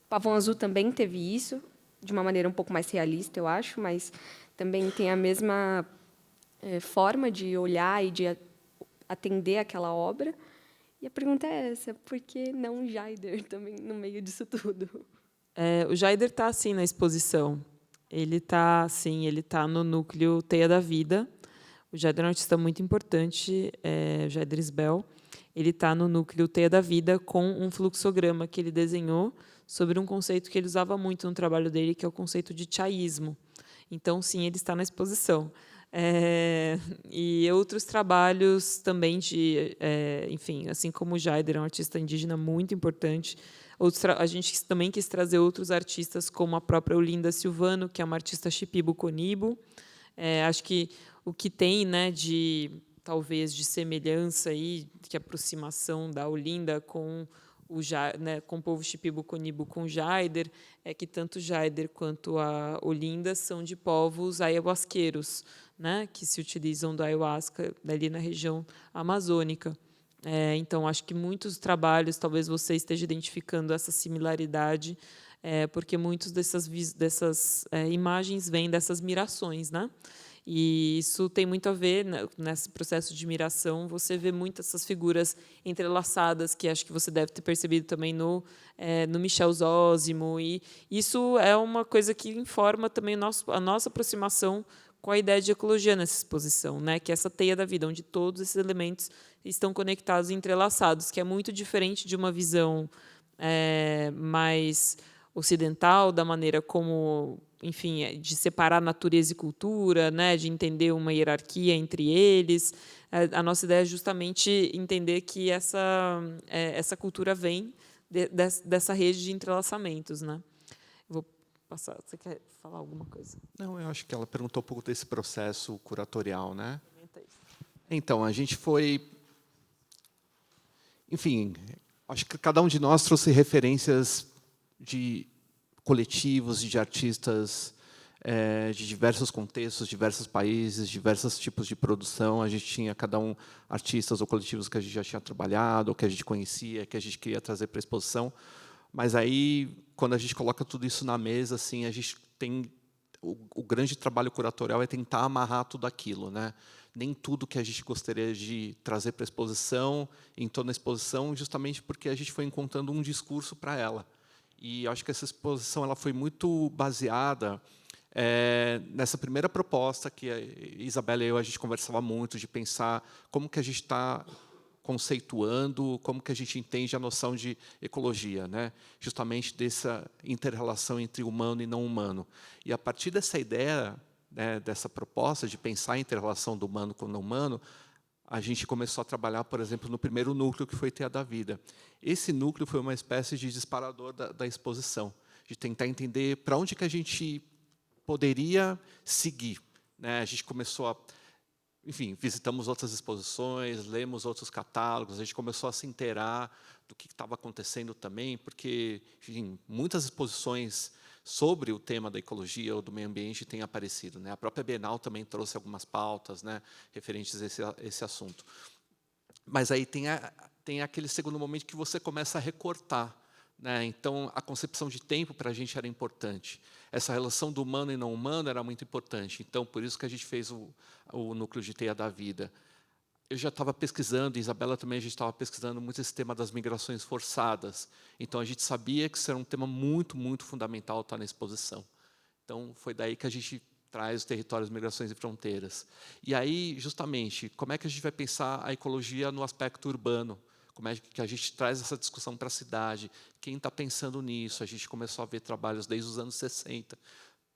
Pavão Azul também teve isso, de uma maneira um pouco mais realista, eu acho, mas também tem a mesma forma de olhar e de atender aquela obra. E a pergunta é essa, por que não Jaider também no meio disso tudo? O Jaider está, assim, na exposição. Ele está assim, ele está no núcleo Teia da Vida. O Jaider é um artista muito importante, o Jaider Esbel. Ele está no núcleo Teia da Vida com um fluxograma que ele desenhou sobre um conceito que ele usava muito no trabalho dele, que é o conceito de chaísmo. Então, sim, ele está na exposição. E outros trabalhos também enfim, assim como o Jaider é um artista indígena muito importante, A gente também quis trazer outros artistas, como a própria Olinda Silvano, que é uma artista Shipibo-Conibo. Acho que o que tem, né, talvez de semelhança aí, de aproximação da Olinda com com o povo Shipibo-Conibo, com o Jaider, é que tanto o Jaider quanto a Olinda são de povos ayahuasqueiros, né, que se utilizam do ayahuasca ali na região amazônica. Então, acho que muitos trabalhos, talvez você esteja identificando essa similaridade, porque muitas dessas imagens vêm dessas mirações, né? E isso tem muito a ver, né, nesse processo de miração, você vê muitas essas figuras entrelaçadas, que acho que você deve ter percebido também no Michel Zósimo, e isso é uma coisa que informa também a nossa aproximação com a ideia de ecologia nessa exposição, né, que é essa teia da vida, onde todos esses elementos estão conectados e entrelaçados, que é muito diferente de uma visão mais ocidental, da maneira como, enfim, de separar natureza e cultura, né, de entender uma hierarquia entre eles. A nossa ideia é justamente entender que essa cultura vem dessa rede de entrelaçamentos, né? Vou passar. Você quer falar alguma coisa? Não, eu acho que ela perguntou um pouco desse processo curatorial, né? Então, a gente foi... Enfim, acho que cada um de nós trouxe referências de coletivos e de artistas de diversos contextos, diversos países, diversos tipos de produção. A gente tinha, cada um, artistas ou coletivos que a gente já tinha trabalhado, ou que a gente conhecia, que a gente queria trazer para a exposição. Mas aí, quando a gente coloca tudo isso na mesa, assim, a gente tem... O grande trabalho curatorial é tentar amarrar tudo aquilo, né? Nem tudo que a gente gostaria de trazer para a exposição, em torno da exposição, justamente porque a gente foi encontrando um discurso para ela. E acho que essa exposição ela foi muito baseada nessa primeira proposta que a Isabela e eu a gente conversava muito, de pensar como que a gente está conceituando, como que a gente entende a noção de ecologia, né? Justamente dessa inter-relação entre humano e não humano. E, a partir dessa ideia, né, dessa proposta de pensar a inter-relação do humano com o não humano, a gente começou a trabalhar, por exemplo, no primeiro núcleo, que foi Teia da Vida. Esse núcleo foi uma espécie de disparador da exposição, de tentar entender para onde que a gente poderia seguir, né? A gente começou a... Enfim, visitamos outras exposições, lemos outros catálogos, a gente começou a se inteirar do que estava acontecendo também, porque, enfim, muitas exposições sobre o tema da ecologia ou do meio ambiente têm aparecido, né? A própria Bienal também trouxe algumas pautas, né, referentes a esse assunto. Mas aí tem aquele segundo momento que você começa a recortar, né? Então, a concepção de tempo para a gente era importante. Essa relação do humano e não humano era muito importante. Então, por isso que a gente fez o núcleo de Teia da Vida. Eu já estava pesquisando, e Isabela também, a gente estava pesquisando muito esse tema das migrações forçadas. Então, a gente sabia que isso era um tema muito, muito fundamental estar na exposição. Então, foi daí que a gente traz os territórios, migrações e fronteiras. E aí, justamente, como é que a gente vai pensar a ecologia no aspecto urbano? Como é que a gente traz essa discussão para a cidade? Quem está pensando nisso? A gente começou a ver trabalhos desde os anos 60,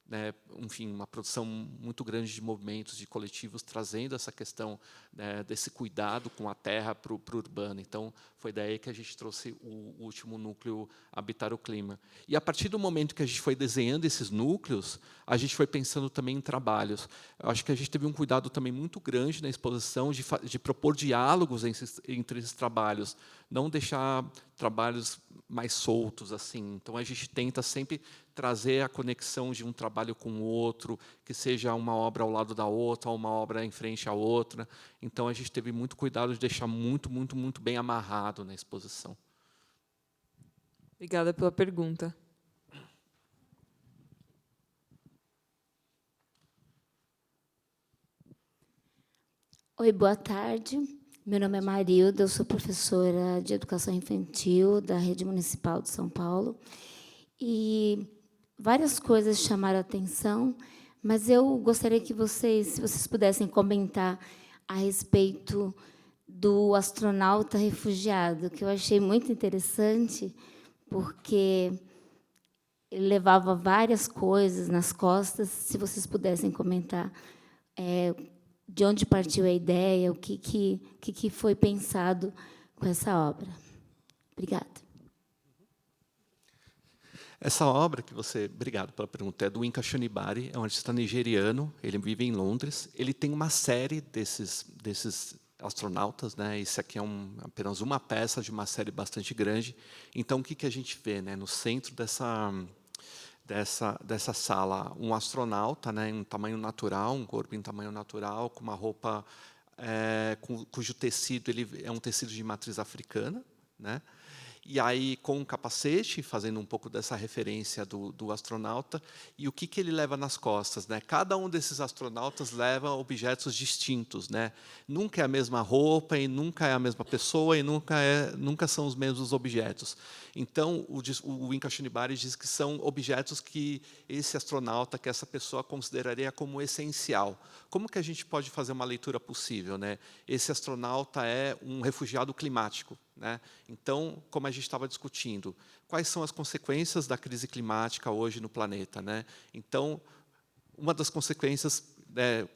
né, enfim, uma produção muito grande de movimentos, de coletivos, trazendo essa questão, né, desse cuidado com a terra para o urbano. Então, foi daí que a gente trouxe o último núcleo, Habitar o Clima. E, a partir do momento que a gente foi desenhando esses núcleos, a gente foi pensando também em trabalhos. Eu acho que a gente teve um cuidado também muito grande na exposição de propor diálogos entre esses trabalhos, não deixar trabalhos mais soltos, assim. Então, a gente tenta sempre trazer a conexão de um trabalho com o outro, que seja uma obra ao lado da outra, ou uma obra em frente à outra. Então, a gente teve muito cuidado de deixar muito, muito, muito bem amarrado na exposição. Obrigada pela pergunta. Oi, boa tarde. Meu nome é Marilda, eu sou professora de Educação Infantil da Rede Municipal de São Paulo. E várias coisas chamaram a atenção, mas eu gostaria que se vocês pudessem comentar a respeito do astronauta refugiado, que eu achei muito interessante, porque ele levava várias coisas nas costas. Se vocês pudessem comentar de onde partiu a ideia, o que foi pensado com essa obra. Obrigada. Essa obra que você... Obrigado pela pergunta. É do Yinka Shonibari, é um artista nigeriano, ele vive em Londres. Ele tem uma série desses astronautas, né? Esse aqui é apenas uma peça de uma série bastante grande. Então, o que a gente vê, né? No centro dessa sala, um astronauta, né? Em tamanho natural, um corpo em tamanho natural, com uma roupa cujo tecido é um tecido de matriz africana, né? E aí, com um capacete, fazendo um pouco dessa referência do astronauta, e o que ele leva nas costas, né? Cada um desses astronautas leva objetos distintos, né? Nunca é a mesma roupa, e nunca é a mesma pessoa, e nunca são os mesmos objetos. Então, o Yinka Shonibari diz que são objetos que esse astronauta, que essa pessoa consideraria como essencial. Como que a gente pode fazer uma leitura possível, né? Esse astronauta é um refugiado climático, né? Então, como a gente estava discutindo, quais são as consequências da crise climática hoje no planeta, né? Então, uma das consequências, né,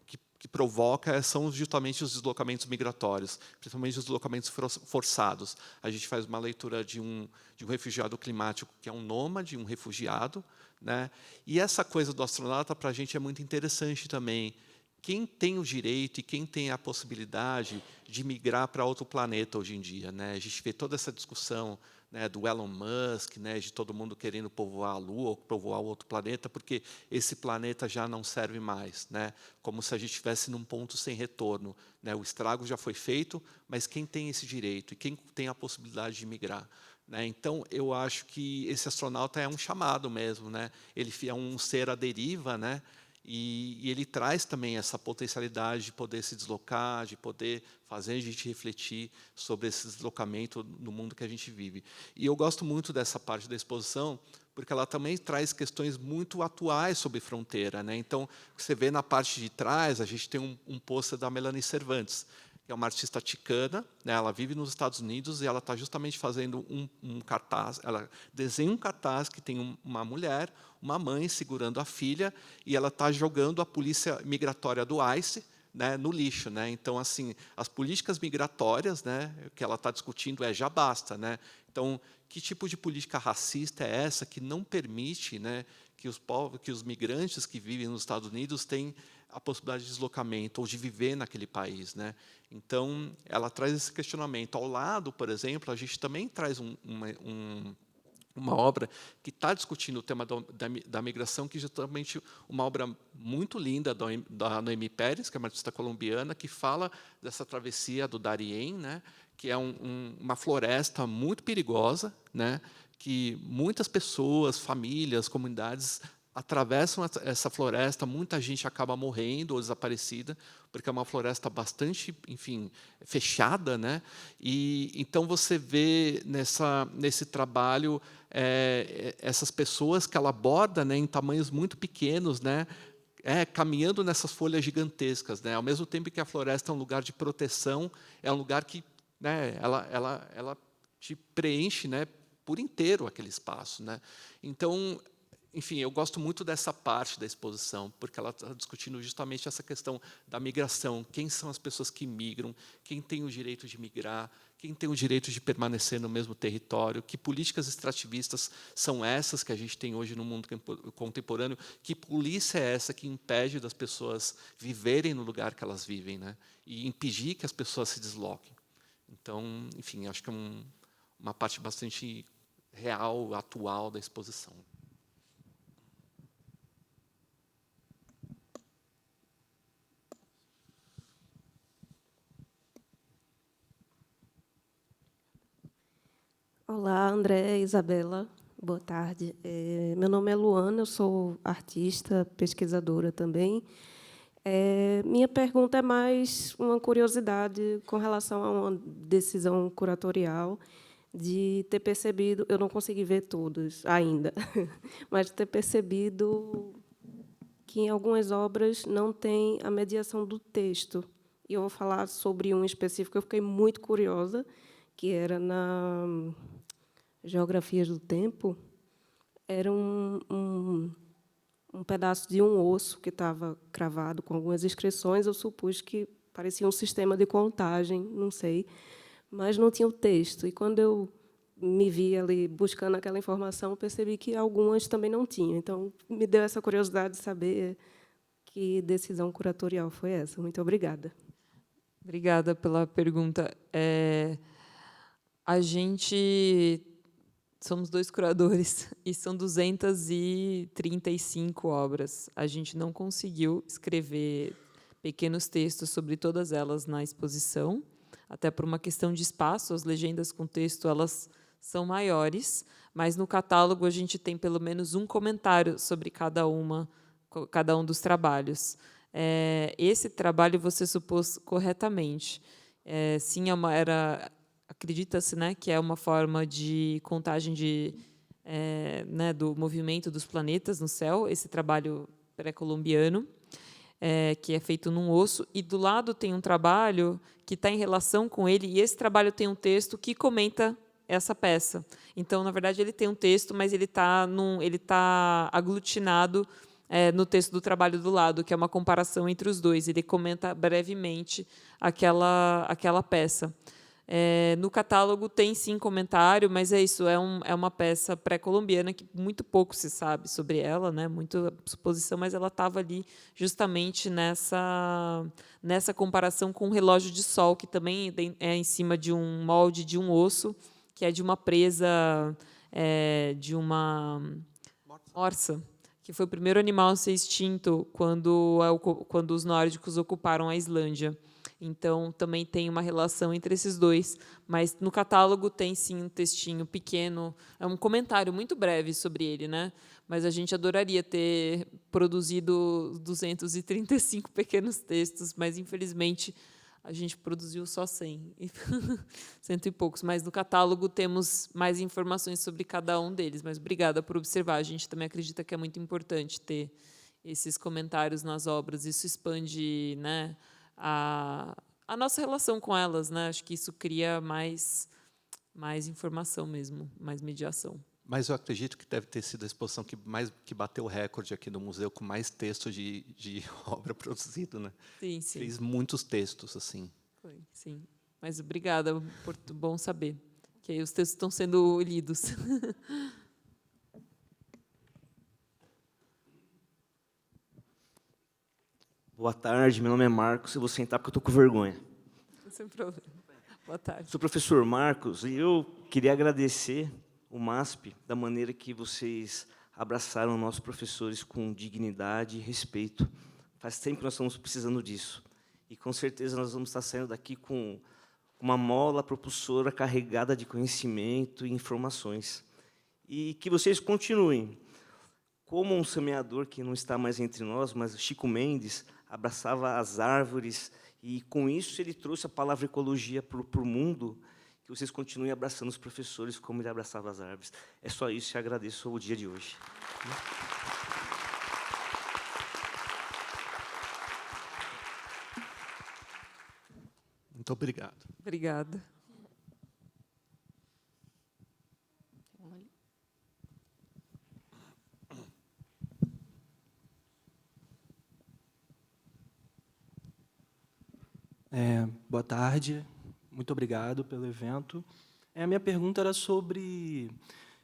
que provoca são justamente os deslocamentos migratórios, principalmente os deslocamentos forçados. A gente faz uma leitura de um refugiado climático, que é um nômade, um refugiado, né? E essa coisa do astronauta, para a gente, é muito interessante também. Quem tem o direito e quem tem a possibilidade de migrar para outro planeta hoje em dia, né? A gente vê toda essa discussão, né, do Elon Musk, né, de todo mundo querendo povoar a Lua ou povoar outro planeta, porque esse planeta já não serve mais, né? Como se a gente estivesse num ponto sem retorno, né? O estrago já foi feito, mas quem tem esse direito e quem tem a possibilidade de migrar, né? Então, eu acho que esse astronauta é um chamado mesmo, né? Ele é um ser à deriva, né? E ele traz também essa potencialidade de poder se deslocar, de poder fazer a gente refletir sobre esse deslocamento no mundo que a gente vive. E eu gosto muito dessa parte da exposição, porque ela também traz questões muito atuais sobre fronteira, né? Então, você vê na parte de trás, a gente tem um pôster da Melanie Cervantes, que é uma artista ticana, né? Ela vive nos Estados Unidos e ela está justamente fazendo um cartaz. Ela desenha um cartaz que tem uma mulher, uma mãe segurando a filha, e ela está jogando a polícia migratória do ICE, né, no lixo, né? Então, assim, as políticas migratórias, né, que ela está discutindo já basta, né? Então, que tipo de política racista é essa que não permite, né, que os migrantes que vivem nos Estados Unidos tenham a possibilidade de deslocamento ou de viver naquele país, né? Então, ela traz esse questionamento. Ao lado, por exemplo, a gente também traz uma obra que está discutindo o tema da migração, que é justamente uma obra muito linda da Noemi Pérez, que é uma artista colombiana, que fala dessa travessia do Darién, né, que é uma floresta muito perigosa, né, que muitas pessoas, famílias, comunidades atravessam essa floresta, muita gente acaba morrendo ou desaparecida, porque é uma floresta bastante, enfim, fechada, né? E então você vê nesse trabalho essas pessoas que ela aborda, né, em tamanhos muito pequenos, né? Caminhando nessas folhas gigantescas, né? Ao mesmo tempo que a floresta é um lugar de proteção, é um lugar que, né, ela te preenche, né, por inteiro aquele espaço, né? Então, enfim, eu gosto muito dessa parte da exposição, porque ela está discutindo justamente essa questão da migração. Quem são as pessoas que migram? Quem tem o direito de migrar? Quem tem o direito de permanecer no mesmo território? Que políticas extrativistas são essas que a gente tem hoje no mundo contemporâneo? Que polícia é essa que impede das pessoas viverem no lugar que elas vivem, né? E impedir que as pessoas se desloquem? Então, enfim, acho que é uma parte bastante real, atual da exposição. Olá, André, Isabela, boa tarde. Meu nome é Luana, eu sou artista, pesquisadora também. Minha pergunta é mais uma curiosidade com relação a uma decisão curatorial de ter percebido, eu não consegui ver todos ainda, mas de ter percebido que em algumas obras não tem a mediação do texto. E eu vou falar sobre um específico, eu fiquei muito curiosa, que era na Geografias do Tempo, era um pedaço de um osso que estava cravado com algumas inscrições. Eu supus que parecia um sistema de contagem, não sei, mas não tinha o texto. E quando eu me vi ali buscando aquela informação, percebi que algumas também não tinham. Então, me deu essa curiosidade de saber que decisão curatorial foi essa. Muito obrigada. Obrigada pela pergunta. A gente somos 2 curadores e são 235 obras. A gente não conseguiu escrever pequenos textos sobre todas elas na exposição, até por uma questão de espaço. As legendas com texto elas são maiores, mas no catálogo a gente tem pelo menos um comentário sobre cada um dos trabalhos. Esse trabalho você supôs corretamente. Sim, acredita-se, né, que é uma forma de contagem do movimento dos planetas no céu, esse trabalho pré-colombiano, que é feito num osso, e do lado tem um trabalho que está em relação com ele, e esse trabalho tem um texto que comenta essa peça. Então, na verdade, ele tem um texto, mas ele está aglutinado no texto do trabalho do lado, que é uma comparação entre os dois. Ele comenta brevemente aquela peça. No catálogo tem, sim, comentário, mas é isso, é uma peça pré-colombiana que muito pouco se sabe sobre ela, né, muita suposição, mas ela estava ali justamente nessa comparação com um relógio de sol, que também é em cima de um molde de um osso, que é de uma presa, de uma morsa, que foi o primeiro animal a ser extinto quando os nórdicos ocuparam a Islândia. Então, também tem uma relação entre esses dois, mas no catálogo tem, sim, um textinho pequeno, é um comentário muito breve sobre ele, né? Mas a gente adoraria ter produzido 235 pequenos textos, mas, infelizmente, a gente produziu só 100, 100 e poucos. Mas no catálogo temos mais informações sobre cada um deles. Mas obrigada por observar. A gente também acredita que é muito importante ter esses comentários nas obras. Isso expande, né, a nossa relação com elas, né? Acho que isso cria mais informação mesmo, mais mediação. Mas eu acredito que deve ter sido a exposição que bateu o recorde aqui no museu com mais texto de obra produzido, né? Sim, sim. Fez muitos textos, assim. Foi, sim. Mas obrigada, bom saber que aí os textos estão sendo lidos. Boa tarde, meu nome é Marcos, eu vou sentar porque eu estou com vergonha. Sem problema. Boa tarde. Sou o professor Marcos e eu queria agradecer o MASP da maneira que vocês abraçaram nossos professores com dignidade e respeito. Faz tempo que nós estamos precisando disso. E, com certeza, nós vamos estar saindo daqui com uma mola propulsora carregada de conhecimento e informações. E que vocês continuem. Como um semeador que não está mais entre nós, mas Chico Mendes abraçava as árvores, e, com isso, ele trouxe a palavra ecologia para o mundo, que vocês continuem abraçando os professores como ele abraçava as árvores. É só isso, e agradeço o dia de hoje. Muito obrigado. Obrigada. Boa tarde, muito obrigado pelo evento. A minha pergunta era sobre,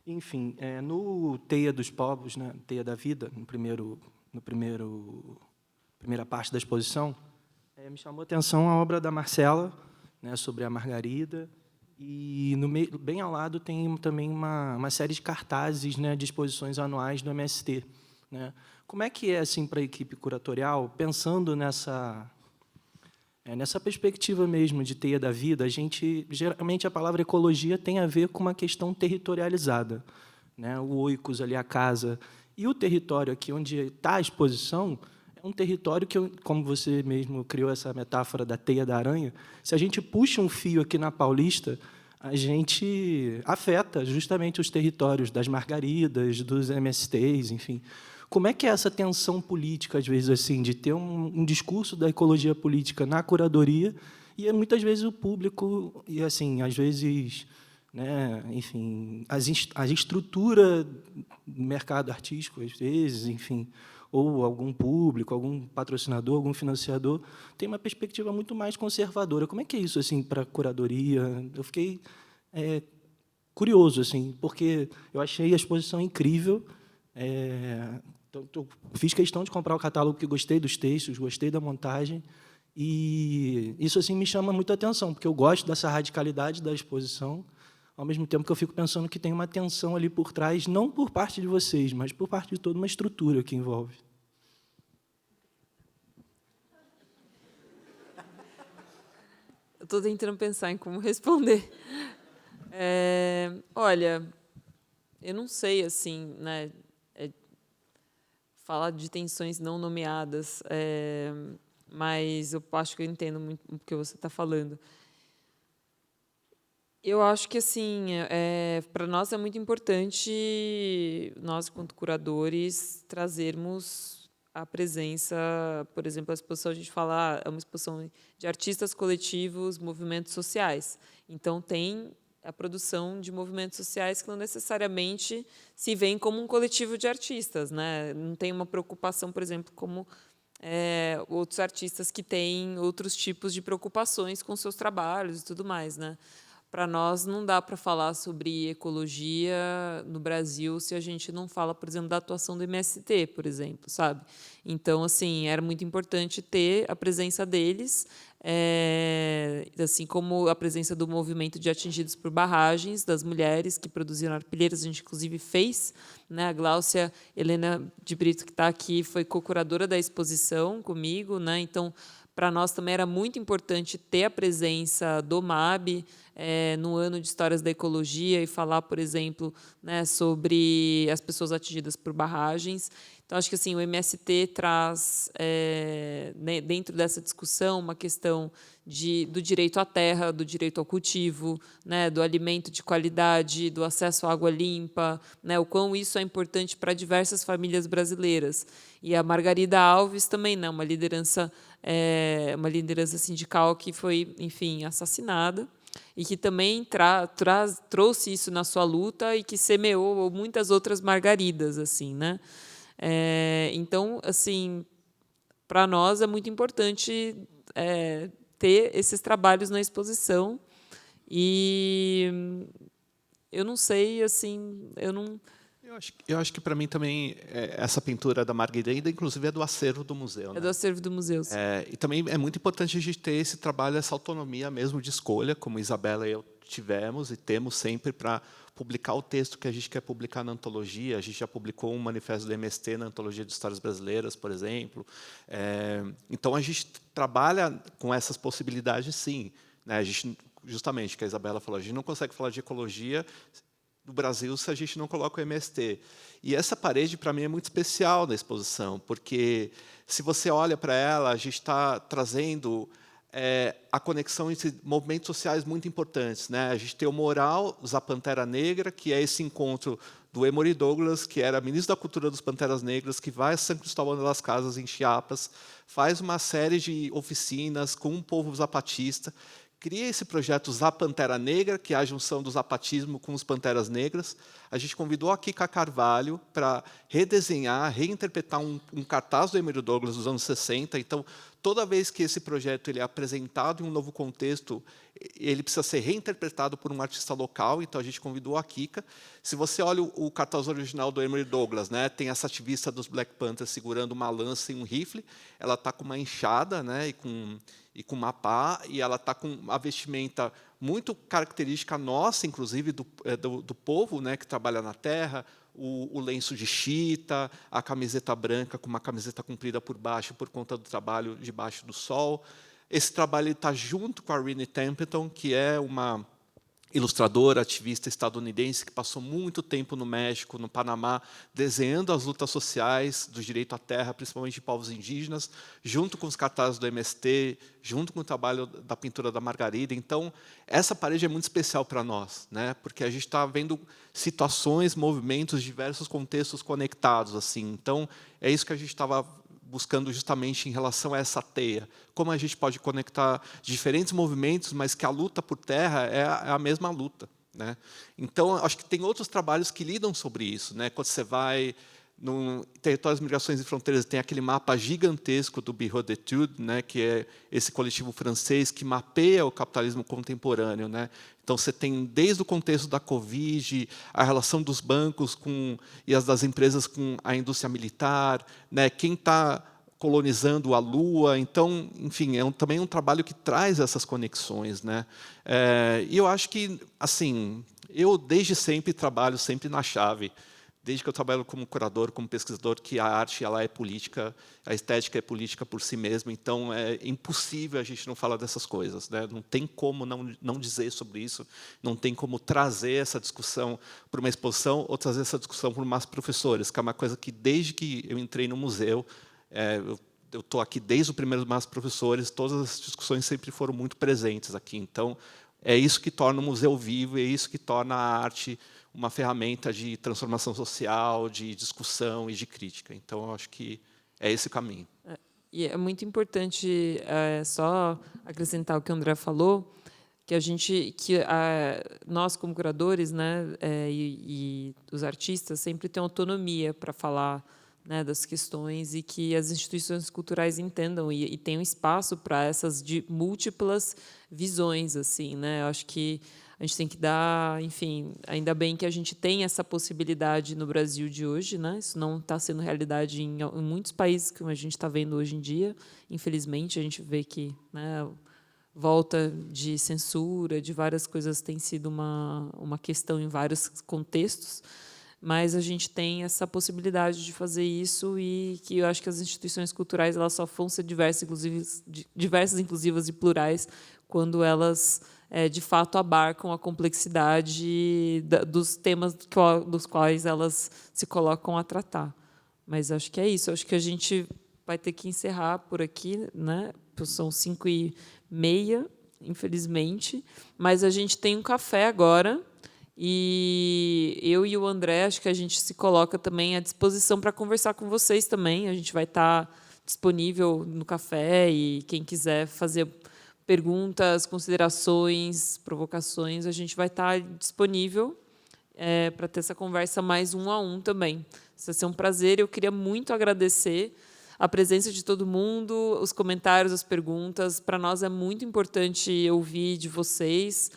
enfim, no Teia dos Povos, né, Teia da Vida, primeira parte da exposição, me chamou a atenção a obra da Marcela, né, sobre a Margarida, e bem ao lado tem também uma série de cartazes, né, de exposições anuais do MST, né. Como é que é, assim, para a equipe curatorial, pensando nessa perspectiva mesmo de Teia da Vida? Geralmente, a palavra ecologia tem a ver com uma questão territorializada, né? O oikos ali, a casa. E o território aqui onde está a exposição é um território que, como você mesmo criou essa metáfora da teia da aranha, se a gente puxa um fio aqui na Paulista, a gente afeta justamente os territórios das Margaridas, dos MSTs, enfim. Como é que é essa tensão política, às vezes, assim, de ter um discurso da ecologia política na curadoria e, muitas vezes, o público, e, assim, às vezes, né, enfim, a estrutura do mercado artístico, às vezes, enfim, ou algum público, algum patrocinador, algum financiador, tem uma perspectiva muito mais conservadora. Como é que é isso, assim, para a curadoria? Eu fiquei curioso, assim, porque eu achei a exposição incrível. Fiz questão de comprar o catálogo porque gostei dos textos, gostei da montagem, e isso assim me chama muito a atenção, porque eu gosto dessa radicalidade da exposição, ao mesmo tempo que eu fico pensando que tem uma tensão ali por trás, não por parte de vocês, mas por parte de toda uma estrutura que envolve. Eu estou tentando pensar em como responder. Olha, eu não sei, assim, né, falar de tensões não nomeadas, mas eu acho que eu entendo muito o que você está falando. Eu acho que, assim, para nós é muito importante, nós, enquanto curadores, trazermos a presença, por exemplo, a exposição, a gente fala, é uma exposição de artistas coletivos, movimentos sociais. Então, tem a produção de movimentos sociais que não necessariamente se veem como um coletivo de artistas, né? Não tem uma preocupação, por exemplo, como outros artistas que têm outros tipos de preocupações com seus trabalhos e tudo mais, né? Para nós, não dá para falar sobre ecologia no Brasil se a gente não fala, por exemplo, da atuação do MST, por exemplo, sabe? Então, assim, era muito importante ter a presença deles, assim como a presença do movimento de atingidos por barragens, das mulheres que produziram arpilheiras, a gente, inclusive, fez, né? A Gláucia Helena de Brito, que está aqui, foi co-curadora da exposição comigo, né? Então, para nós também era muito importante ter a presença do MAB no ano de Histórias da Ecologia e falar, por exemplo, né, sobre as pessoas atingidas por barragens. Então, acho que assim, o MST traz, dentro dessa discussão, uma questão do direito à terra, do direito ao cultivo, né, do alimento de qualidade, do acesso à água limpa, né, o quão isso é importante para diversas famílias brasileiras. E a Margarida Alves também, né, uma liderança sindical que foi, enfim, assassinada, e que também trouxe isso na sua luta e que semeou muitas outras Margaridas, assim, né? Então, assim, para nós é muito importante ter esses trabalhos na exposição, e eu não sei, assim, Eu acho que, para mim, também, essa pintura da Margarida, inclusive, é do acervo do museu. É do acervo do museu. E também é muito importante a gente ter esse trabalho, essa autonomia mesmo de escolha, como Isabela e eu tivemos e temos sempre para publicar o texto que a gente quer publicar na antologia. A gente já publicou um manifesto do MST na Antologia de Histórias Brasileiras, por exemplo. Então, a gente trabalha com essas possibilidades, sim, né? A gente, justamente, que a Isabela falou, a gente não consegue falar de ecologia no Brasil se a gente não coloca o MST. E essa parede, para mim, é muito especial na exposição, porque, se você olha para ela, a gente está trazendo a conexão entre movimentos sociais muito importantes, né? A gente tem o Mural da Pantera Negra, que é esse encontro do Emory Douglas, que era ministro da Cultura dos Panteras Negras, que vai a São Cristóvão de las Casas, em Chiapas, faz uma série de oficinas com o povo zapatista, cria esse projeto Zá Pantera Negra, que é a junção do zapatismo com os Panteras Negras. A gente convidou a Kika Carvalho para redesenhar, reinterpretar um cartaz do Emory Douglas dos anos 60. Então, toda vez que esse projeto ele é apresentado em um novo contexto, ele precisa ser reinterpretado por um artista local. Então, a gente convidou a Kika. Se você olha o cartaz original do Emory Douglas, né, tem essa ativista dos Black Panthers segurando uma lança e um rifle. Ela está com uma enxada, né, e com uma pá, e ela está com a vestimenta muito característica nossa, inclusive, do povo, né, que trabalha na terra, o lenço de chita, a camiseta branca com uma camiseta comprida por baixo, por conta do trabalho debaixo do sol. Esse trabalho está junto com a Renee Templeton, que é uma ilustradora, ativista estadunidense, que passou muito tempo no México, no Panamá, desenhando as lutas sociais do direito à terra, principalmente de povos indígenas, junto com os cartazes do MST, junto com o trabalho da pintura da Margarida. Então, essa parede é muito especial para nós, né? Porque a gente está vendo situações, movimentos, diversos contextos conectados, assim. Então, é isso que a gente estava buscando justamente em relação a essa teia. Como a gente pode conectar diferentes movimentos, mas que a luta por terra é a mesma luta, né? Então, acho que tem outros trabalhos que lidam sobre isso, né? Quando você vai no Territórios, Migrações e Fronteiras tem aquele mapa gigantesco do Bureau d'Etudes, né, que é esse coletivo francês que mapeia o capitalismo contemporâneo, né? Então, você tem, desde o contexto da Covid, a relação dos bancos e as das empresas com a indústria militar, né, quem está colonizando a Lua. Então, enfim, também um trabalho que traz essas conexões, né? E eu acho que, assim, eu desde sempre trabalho sempre na chave, desde que eu trabalho como curador, como pesquisador, que a arte ela é política, a estética é política por si mesma, então é impossível a gente não falar dessas coisas, né? Não tem como não dizer sobre isso, não tem como trazer essa discussão para uma exposição ou trazer essa discussão para umas professores, que é uma coisa que, desde que eu entrei no museu, eu estou aqui desde o primeiro dos professores, todas as discussões sempre foram muito presentes aqui. Então, é isso que torna o museu vivo, é isso que torna a arte uma ferramenta de transformação social, de discussão e de crítica. Então, eu acho que é esse o caminho. E é muito importante, só acrescentar o que o André falou, que nós, como curadores, né, e os artistas, sempre têm autonomia para falar, né, das questões, e que as instituições culturais entendam e tenham espaço para essas múltiplas visões, assim, né? Eu acho que a gente tem que dar, enfim, ainda bem que a gente tem essa possibilidade no Brasil de hoje, né? Isso não está sendo realidade em muitos países, como a gente está vendo hoje em dia. Infelizmente, a gente vê que, né, volta de censura, de várias coisas, tem sido uma questão em vários contextos. Mas a gente tem essa possibilidade de fazer isso, e que eu acho que as instituições culturais elas só vão ser diversas, inclusivas e plurais quando elas, de fato, abarcam a complexidade dos temas dos quais elas se colocam a tratar. Mas acho que é isso. Acho que a gente vai ter que encerrar por aqui, né? São 5h30, infelizmente, mas a gente tem um café agora. E eu e o André, acho que a gente se coloca também à disposição para conversar com vocês também. A gente vai estar disponível no café, e quem quiser fazer perguntas, considerações, provocações, a gente vai estar disponível para ter essa conversa mais 1 a 1 também. Isso vai ser um prazer. Eu queria muito agradecer a presença de todo mundo, os comentários, as perguntas. Para nós é muito importante ouvir de vocês.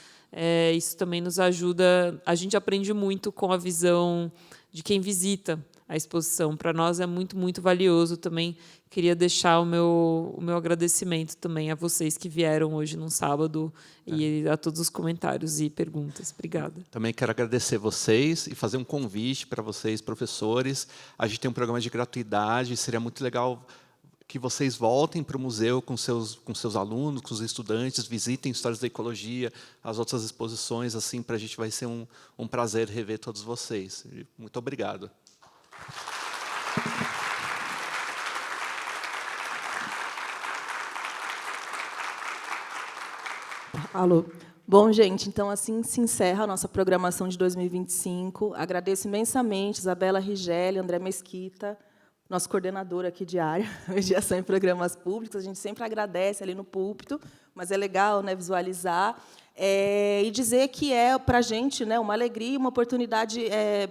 Isso também nos ajuda. A gente aprende muito com a visão de quem visita a exposição. Para nós é muito, muito valioso também. Queria deixar o meu agradecimento também a vocês que vieram hoje, num sábado, e a todos os comentários e perguntas. Obrigada. Também quero agradecer vocês e fazer um convite para vocês, professores. A gente tem um programa de gratuidade, seria muito legal que vocês voltem para o museu com seus alunos, com os estudantes, visitem Histórias da Ecologia, as outras exposições, assim, para a gente vai ser um prazer rever todos vocês. Muito obrigado. Alô. Bom, gente, então assim se encerra a nossa programação de 2025. Agradeço imensamente Isabela Rigeli, André Mesquita, nosso coordenador aqui de área, mediação em programas públicos. A gente sempre agradece ali no púlpito, mas é legal, né, visualizar. E dizer que para a gente, né, uma alegria, uma oportunidade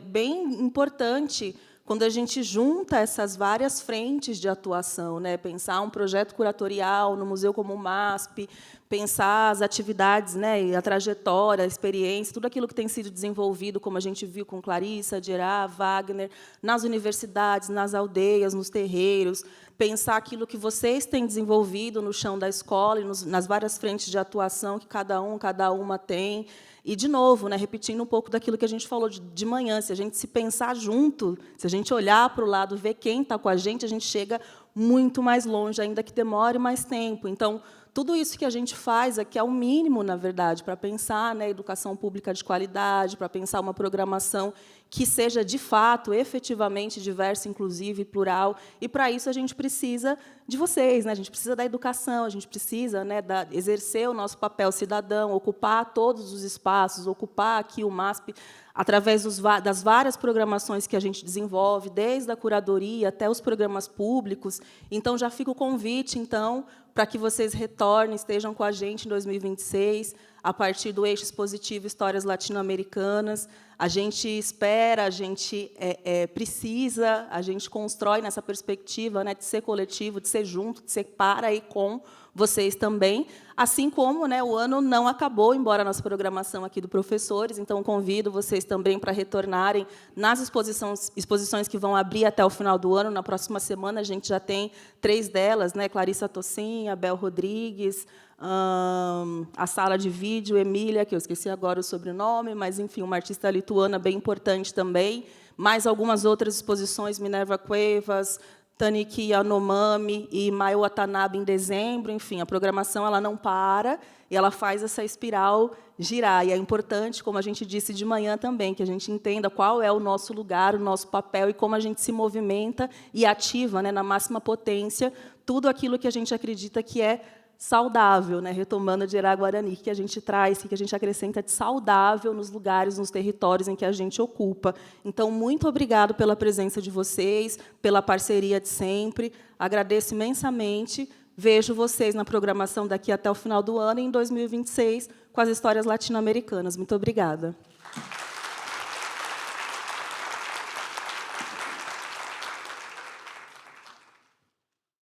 bem importante quando a gente junta essas várias frentes de atuação, né, pensar um projeto curatorial no museu como o MASP, pensar as atividades, né, a trajetória, a experiência, tudo aquilo que tem sido desenvolvido, como a gente viu com Clarissa, Gerard, Wagner, nas universidades, nas aldeias, nos terreiros, pensar aquilo que vocês têm desenvolvido no chão da escola e nas várias frentes de atuação que cada uma tem. E, de novo, né, repetindo um pouco daquilo que a gente falou de manhã, se a gente se pensar junto, se a gente olhar para o lado, ver quem está com a gente chega muito mais longe, ainda que demore mais tempo. Então, tudo isso que a gente faz aqui é o mínimo, na verdade, para pensar, né, educação pública de qualidade, para pensar uma programação que seja, de fato, efetivamente diversa, inclusiva e plural. E, para isso, a gente precisa de vocês, né? A gente precisa da educação, a gente precisa, né, exercer o nosso papel cidadão, ocupar todos os espaços, ocupar aqui o MASP, através das várias programações que a gente desenvolve, desde a curadoria até os programas públicos. Então, já fica o convite, então, para que vocês retornem, estejam com a gente em 2026. a partir do eixo expositivo Histórias Latino-Americanas. A gente espera, a gente precisa, a gente constrói nessa perspectiva, né, de ser coletivo, de ser junto, de ser para e com vocês também, assim como, né, o ano não acabou, embora a nossa programação aqui do Professores, então convido vocês também para retornarem nas exposições que vão abrir até o final do ano. Na próxima semana a gente já tem 3 delas, né, Clarissa Tossin, Abel Rodrigues, a Sala de Vídeo, Emília, que eu esqueci agora o sobrenome, mas, enfim, uma artista lituana bem importante também, mais algumas outras exposições, Minerva Cuevas, Taniki Yanomami e Mai Watanabe em dezembro. Enfim, a programação ela não para e ela faz essa espiral girar. E é importante, como a gente disse de manhã também, que a gente entenda qual é o nosso lugar, o nosso papel e como a gente se movimenta e ativa, né, na máxima potência tudo aquilo que a gente acredita que é saudável, né, retomando de Irá Guarani, que a gente traz, que a gente acrescenta de saudável nos lugares, nos territórios em que a gente ocupa. Então, muito obrigado pela presença de vocês, pela parceria de sempre. Agradeço imensamente. Vejo vocês na programação daqui até o final do ano, em 2026, com as histórias latino-americanas. Muito obrigada.